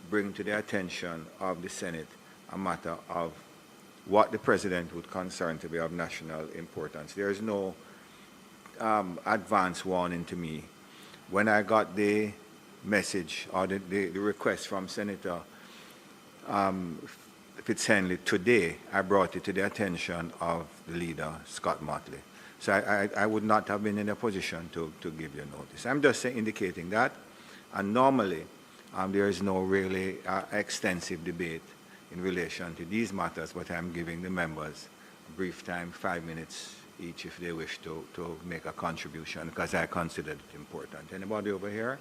bring to the attention of the Senate a matter of what the President would consider to be of national importance. There is no advance warning to me. When I got the message or the request from Senator Fitzhenley today, I brought it to the attention of the leader, Scott Motley. So I would not have been in a position to give you notice. I'm just indicating that. And normally, there is no really extensive debate in relation to these matters, but I'm giving the members a brief time, 5 minutes each, if they wish to make a contribution, because I consider it important. Anybody over here?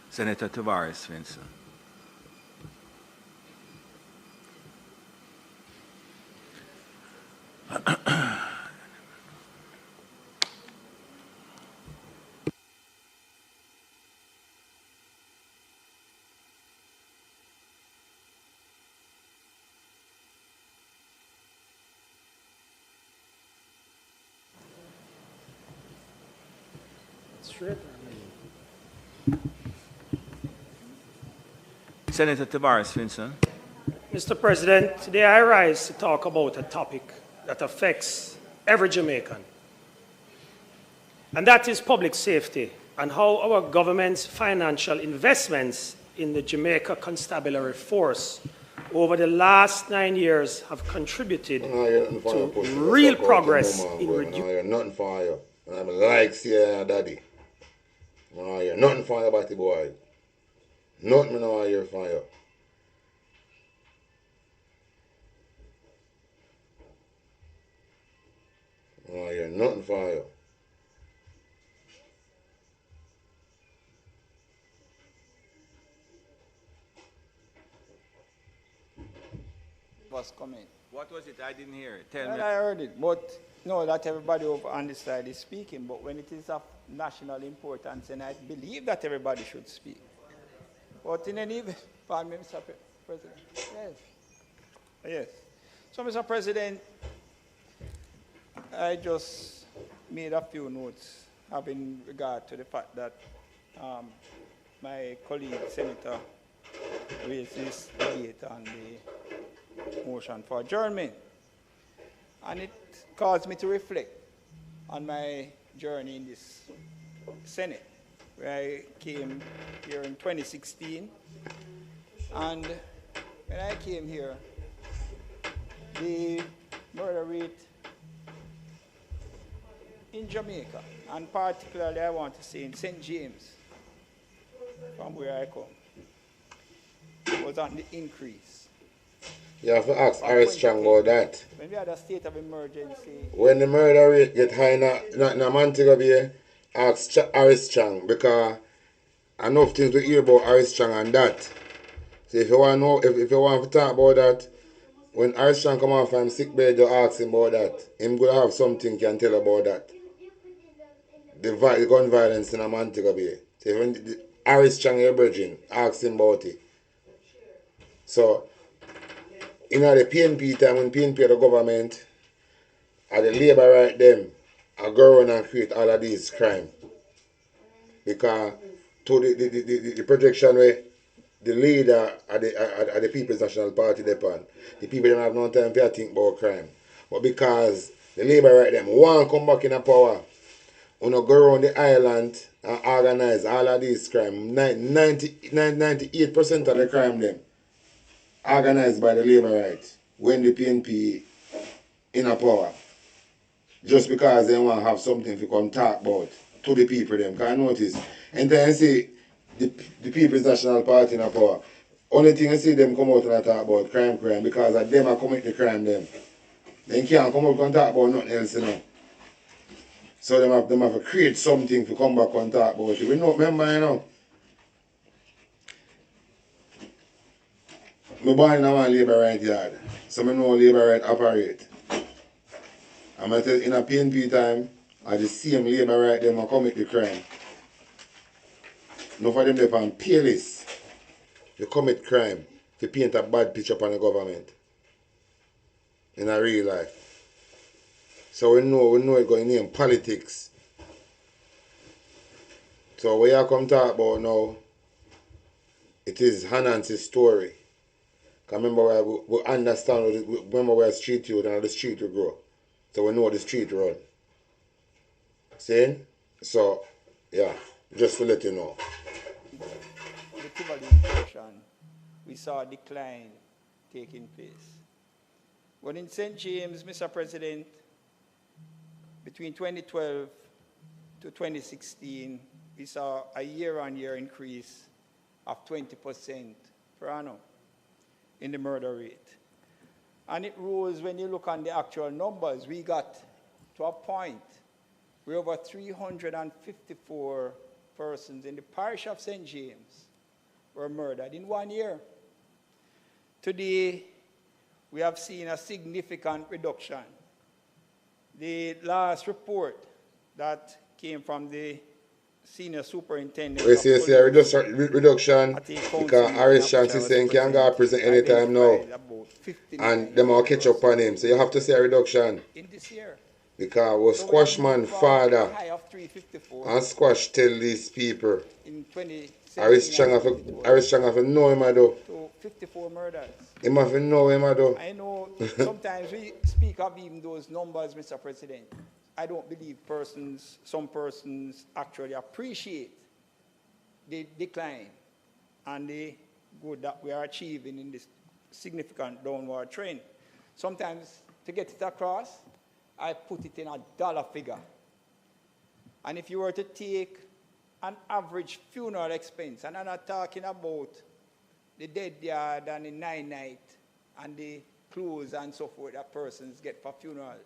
Senator Tavares, Vincent. Senator Tavares, Vincent. Mr. President, today I rise to talk about a topic that affects every Jamaican, and that is public safety and how our government's financial investments in the Jamaica Constabulary Force over the last 9 years have contributed to real progress in reducing. Nothing for you. I'm like, see, daddy. Nothing for you, Batty boy. Nothing I hear for you. I hear nothing for you. Was coming. What was it? I didn't hear it. Tell me. I heard it, but no, that everybody over on this side is speaking, but when it is of national importance, and I believe that everybody should speak. But in any event, pardon me, Mr. President. Yes. Yes. So, Mr. President, I just made a few notes having regard to the fact that my colleague, Senator, raised this debate on the motion for adjournment. And it caused me to reflect on my journey in this Senate, where I came here in 2016. And when I came here, the murder rate in Jamaica, and particularly I want to say in St. James, from where I come, was on the increase. You have to ask Harris Strong about that. When we had a state of emergency. When the murder rate get high in Montego Bay, ask Harris Strong, because enough things we hear about Harris Strong and that. So if you want to know, if you want to talk about that, when Harris Strong come off from sick bed, you ask him about that. Him going to have something can tell about that. The gun violence in Montego Bay. So when Harris Strong is virgin, ask him about it. So, in the PNP time, when PNP the government, and the labor right them, I go around and create all of these crimes. Because to the projection where the leader of the People's National Party depend, the people don't have no time to think about crime. But because the labor right them want to come back in a power, when you go around the island and organize all of these crimes, 98% of the crime them organized by the labor right when the PNP in a power. Just because they want to have something to come talk about to the people them. Because notice, and then you see the People's National Party in a power, only thing you see them come out and talk about crime because of them are commit the crime them. They can't come out and talk about nothing else, you know. So them have to create something to come back and talk about it. We know, remember, you know. I I'm born in one labor right yard, so I know labor right operate. I'm going to tell you, in a PNP time, I the same labor right them commit the crime. None of them they on pay list. They commit crime to paint a bad picture upon the government in a real life. So we know it's going in politics. So what you come talk about now, it is Hanan's story. Because remember we understand, remember we're street youth and the street will grow. So we know the street run. See? So, yeah, just to let you know. The Tivoli inflation, we saw a decline taking place. But in St. James, Mr. President, between 2012 to 2016, we saw a year-on-year increase of 20% per annum in the murder rate. And it rose when you look on the actual numbers. We got to a point where over 354 persons in the parish of St. James were murdered in 1 year. Today, we have seen a significant reduction. The last report that came from the senior superintendent. We see a reduction because Harris chances saying can go present anytime now. And them all catch up on him. So you have to see a reduction. In this year. Because was squash man father and squash tell these people. In 2017, Harris Chang have to know him though. So 54 murders. Him have to know him though. I know sometimes we speak of even those numbers, Mr. President. I don't believe some persons actually appreciate the decline and the good that we are achieving in this significant downward trend. Sometimes to get it across, I put it in a dollar figure. And if you were to take an average funeral expense, and I'm not talking about the dead yard and the night and the clothes and so forth that persons get for funerals.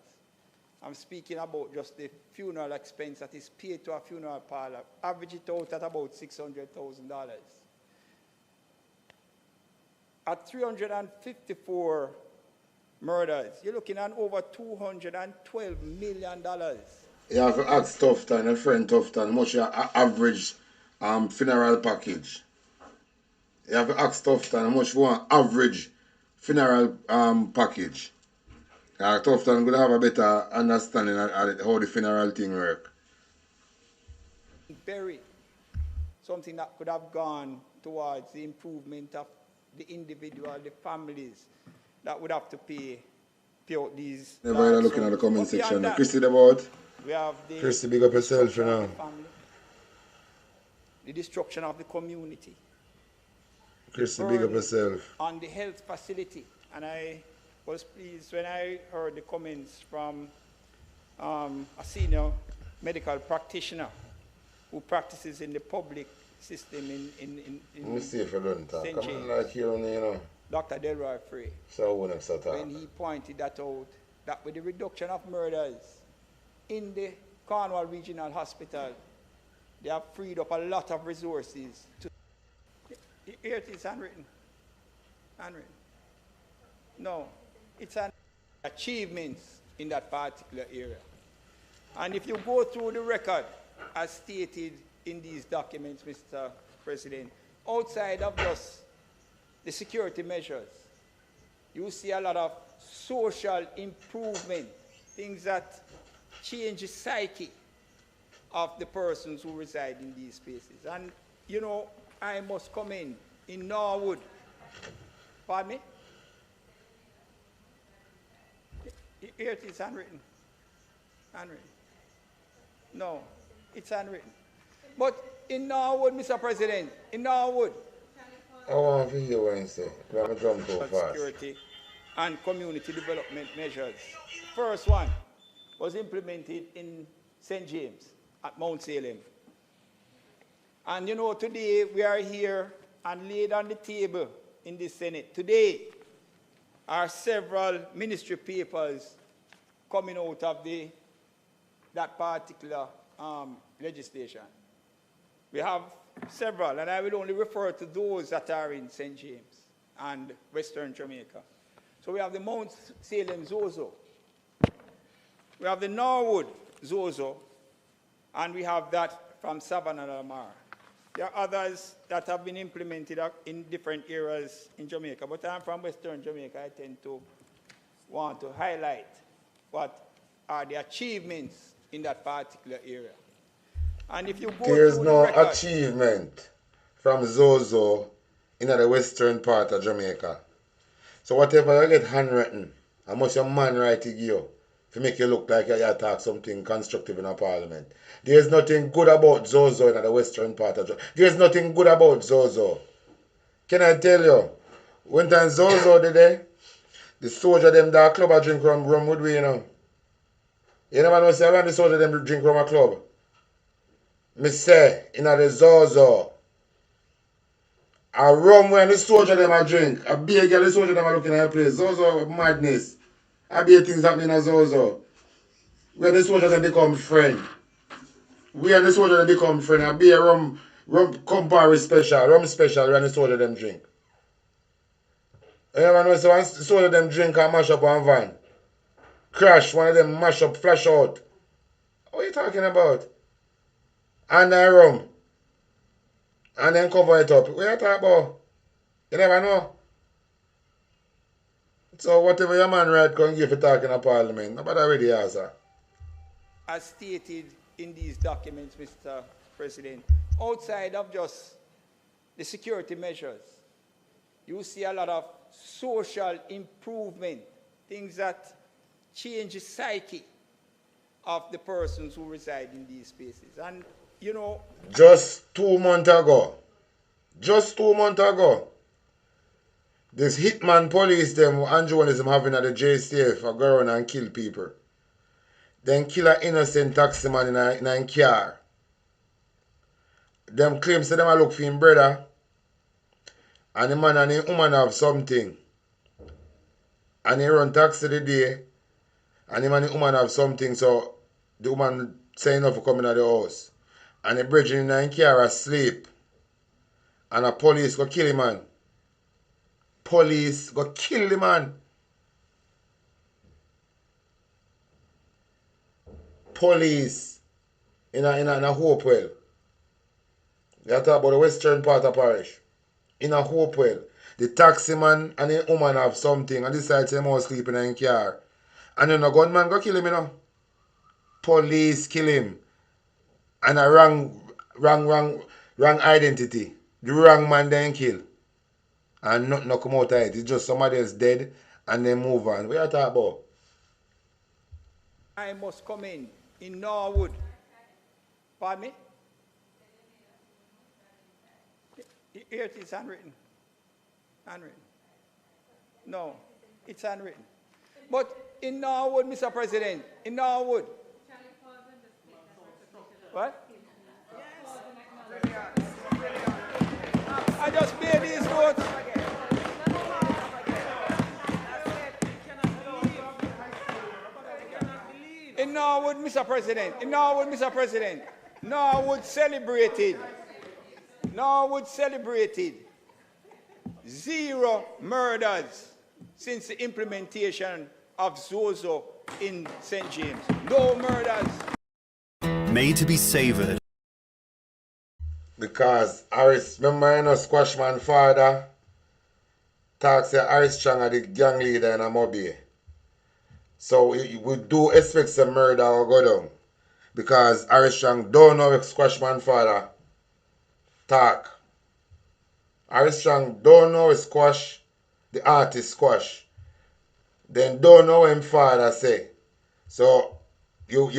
I'm speaking about just the funeral expense that is paid to a funeral parlor. Average it out at about $600,000. At 354 murders, you're looking at over $212 million. You have to ask Tufton, a friend Tufton, much your average funeral package. You have to ask Tufton how much you want average funeral package. Tufton could have a better understanding of how the funeral thing work. Buried. Something that could have gone towards the improvement of the individual, the families that would have to pay out these. Never looking at the comment section. Christy, the board. We have the Christy, big up yourself for now. The destruction of the community. Christy, big up yourself. On the health facility. And I was pleased when I heard the comments from a senior medical practitioner who practices in the public system in Let me see if I don't talk. St. Come James. on, like here, you know. Dr. Delroy Frey. So when he pointed that out, that with the reduction of murders in the Cornwall Regional Hospital, they have freed up a lot of resources. Here it is, handwritten. Handwritten. No, it's an achievements in that particular area. And if you go through the record, as stated in these documents, Mr. President, outside of just the security measures, you see a lot of social improvement, things that change the psyche of the persons who reside in these spaces. And, you know, I must commend in Norwood. Pardon me? Here it is, handwritten. Handwritten. No, it's handwritten. But in Norwood, Mr. President, in Norwood, I want to hear what you say. I'm going to jump too fast. Security and community development measures. First one was implemented in St. James at Mount Salem. And you know, today we are here and laid on the table in the Senate. Today are several ministry papers coming out of that particular legislation. We have several, and I will only refer to those that are in St. James. and Western Jamaica. So we have the Mount Salem Zozo. We have the Norwood Zozo, and we have that from Savannah Lamar. There are others that have been implemented in different areas in Jamaica, but I'm from Western Jamaica. I tend to want to highlight what are the achievements in that particular area. And if you go there's through no the record, achievement from Zozo in the western part of Jamaica. So whatever you get handwritten, how much your man write it you to make you look like you talk something constructive in a parliament. There's nothing good about Zozo in the western part of Jamaica. There's nothing good about Zozo. Can I tell you? When time Zozo did there, the soldier them that club a drink rum with we, you know. You never know say when the soldier them drink rum a club. Me say, in the Zozo, a rum when the soldier them a drink, a beer girl the soldier them a looking at a place. Zozo madness. A beer things happening in a Zozo. When the soldier them become friend. We and the soldier them become friend. A beer rum Campari special, rum special when the soldier them drink. You never know say when the soldier them drink and mash up one van. Crash, one of them mash up, flash out. What are you talking about? And then rum. And then cover it up. What are you talking about? You never know. So whatever your man right can give you talking in Parliament, nobody really answer. as stated in these documents, Mr. President, outside of just the security measures, you see a lot of social improvement, things that change the psyche of the persons who reside in these spaces. And, you know... Just 2 months ago, this hitman police them and journalism having at the JCF for go around and kill people. Then kill an innocent taxi man in a car. Them claims that them a look for him brother. And the man and the woman have something. And he run taxi the day. And the man and the woman have something, so the woman saying enough for coming at the house. And the brethren in a car asleep. And a police go kill him, man. Police go kill the man. Police in a Hopewell. You talk about the western part of parish. In a Hopewell. The taxi man and the woman have something and decide to him sleep in a car. And then a gunman go kill him, you know. Police kill him. And a wrong identity. The wrong man then kill. And nothing no come out of it. It's just somebody else dead and then move on. What are you talking about? I must come in Norwood. Pardon me? Here it is handwritten. Handwritten. No, it's handwritten. But in Norwood, Mr. President, in Norwood. What? I just made these votes. In Norwood, Mr. President, Norwood celebrated 0 murders since the implementation of Zozo in St. James. No murders. Made to be savored. Because Harris, remember, you know, Squashman father talks say Harris Chang are the gang leader in Amobi. So we do expect some murder or go down. Because Harris Chang don't know if Squashman father talk. Harris Chang don't know if Squash, the artist Squash. Then don't know what him father say. So you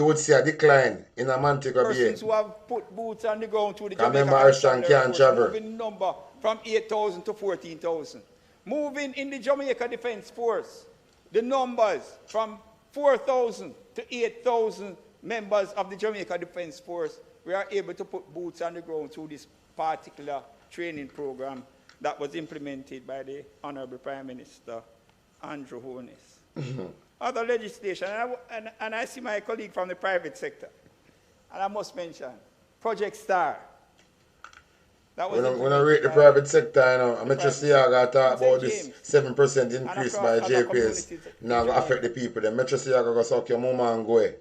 would see a decline in a Mantico Bay. Persons who have put boots on the ground through the Jamaica remember Harris Chang can't travel. Moving number from 8,000 to 14,000. Moving in the Jamaica Defence Force, the numbers from 4,000 to 8,000 members of the Jamaica Defence Force, we are able to put boots on the ground through this particular training program that was implemented by the Honorable Prime Minister, Andrew Holness. Other legislation, and I see my colleague from the private sector, and I must mention Project STAR, When I rate the private sector, you know, I'm just say I got to talk about this 7% increase by JPS. Now going to affect the people. Then I'm just say I got to suck your mama and go away.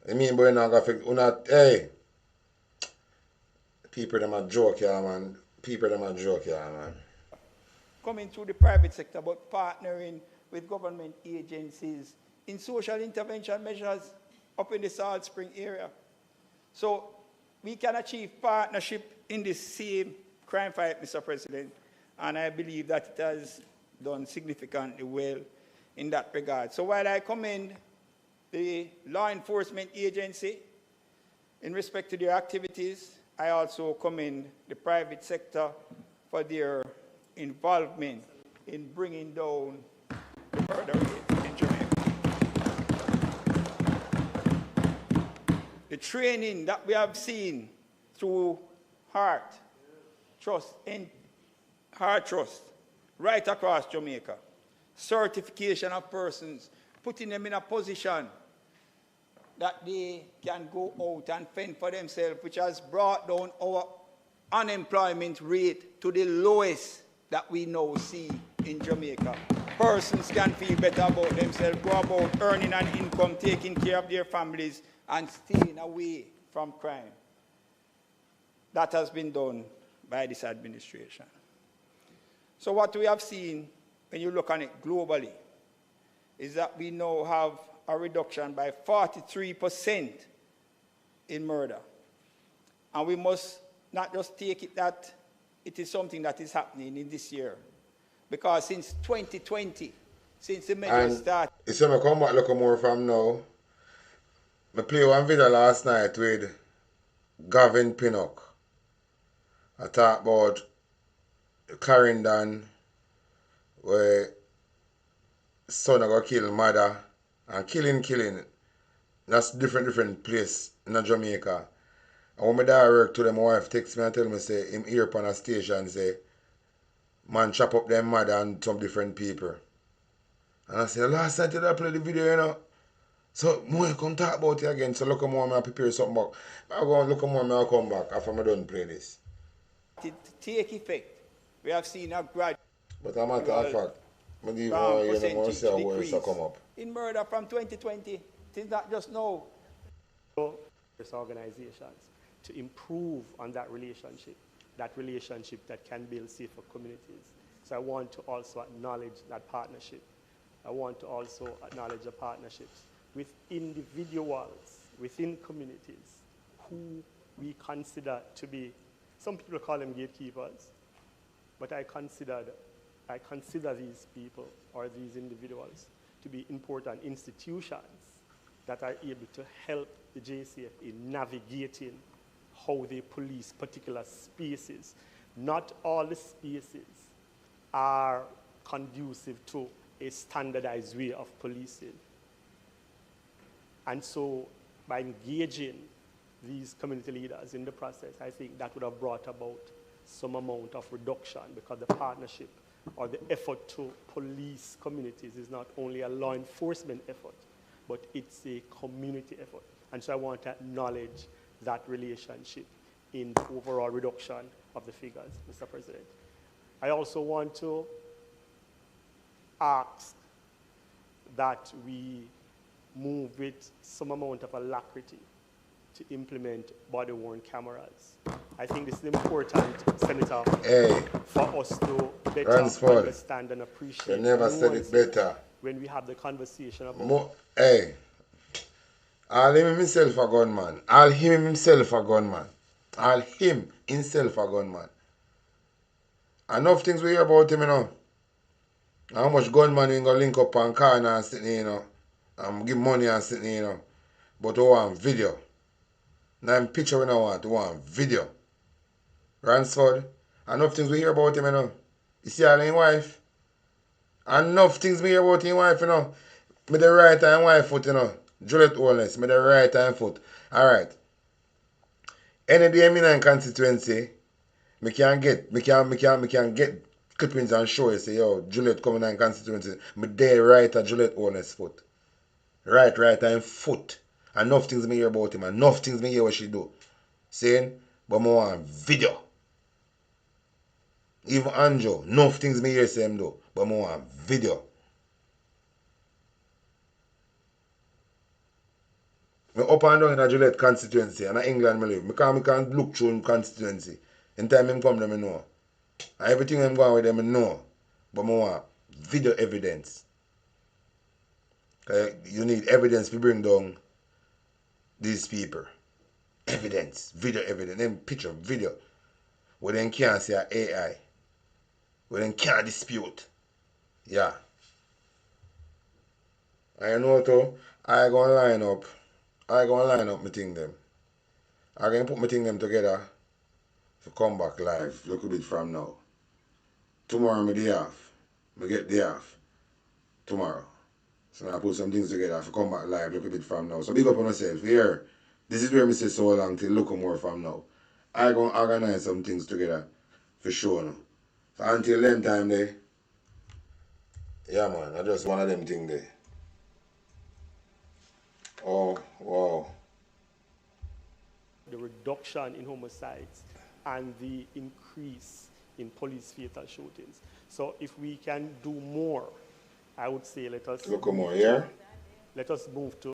I mean, boy, now going to affect, hey. People them a joke, yeah, man. People them a joke, yeah, man. Coming through the private sector, but partnering with government agencies in social intervention measures up in the Salt Spring area. So we can achieve partnership in this same crime fight, Mr. President, and I believe that it has done significantly well in that regard. So while I commend the law enforcement agency in respect to their activities, I also commend the private sector for their involvement in bringing down the murder rate in Jamaica. The training that we have seen through Heart Trust right across Jamaica, certification of persons, putting them in a position that they can go out and fend for themselves, which has brought down our unemployment rate to the lowest that we now see in Jamaica. Persons can feel better about themselves, go about earning an income, taking care of their families, and staying away from crime. That has been done by this administration. So what we have seen, when you look on it globally, is that we now have a reduction by 43% in murder. And we must not just take it that it is something that is happening in this year. Because since 2020, since the measure started... You see me come back look more from now. I played one video last night with Gavin Pinnock. I talk about Clarendon, where son got kill mother, and killing. That's different place in Jamaica. And when my dad work to them, my wife texts me and tell me, say, him here upon a station, say, man chop up them mother and some different people. And I say, last night I played the video, you know. So, more come talk about it again. So, look more, I prepare something back. I go and look more, I'll come back after I done play this. To take effect, we have seen a gradual... But a matter of fact, I need to see how words come up. In murder from 2020, it is not just now. Organizations to improve on that relationship that can build safer communities. So I want to also acknowledge that partnership. I want to also acknowledge the partnerships with individuals within communities who we consider to be, some people call them gatekeepers, but I consider these people or these individuals to be important institutions that are able to help the JCF in navigating how they police particular spaces. Not all the spaces are conducive to a standardized way of policing. And so by engaging these community leaders in the process, I think that would have brought about some amount of reduction, because the partnership or the effort to police communities is not only a law enforcement effort, but it's a community effort. And so I want to acknowledge that relationship in the overall reduction of the figures, Mr. President. I also want to ask that we move with some amount of alacrity to implement body-worn cameras. I think this is important, Senator, for us to better understand and appreciate. You never said it better. When we have the conversation about... I'll him himself a gunman. I'll him himself a gunman. I'll him himself a gunman. Enough things we hear about him, you know. How much gunman you going to link up on corner and sitting, you know. And give money and sitting, you know. But we want video. Now picture we don't want. We want video. Ransford. Enough things we hear about him, you know. You see all his wife? Enough things we hear about his wife, you know. Me the right hand wife foot, you know. Juliet Owens, me the right hand foot. Alright. Any day me in constituency, me can get clippings and show you say, yo, Juliet coming in constituency. Me there right at Juliet Owens foot. Right hand foot. Enough things me hear about him. Enough things me hear what she do. Saying, but me want video. Even Anjo, enough things me hear say him do, but I want video. I up and down in a Gillette constituency, and in England I live. I can't look through in constituency. In time him come, them I know. And everything I'm going with them I know. But I want video evidence. You need evidence to bring down these people. Evidence, video evidence, them picture, video. Where they can't say AI. Where they can't dispute. Yeah. I know too, I gonna line up my thing them. I gonna put my thing them together to come back live a little bit from now. Tomorrow my day off. I get day off. Tomorrow. So I put some things together to come back live a little bit from now. So big up on myself. Here, this is where I say so long till look more from now. I gonna organize some things together for sure now. So until then time there. Yeah man, I just one of them things there. Oh, wow. The reduction in homicides and the increase in police fatal shootings. So if we can do more, I would say let us... Look more here. Let us move to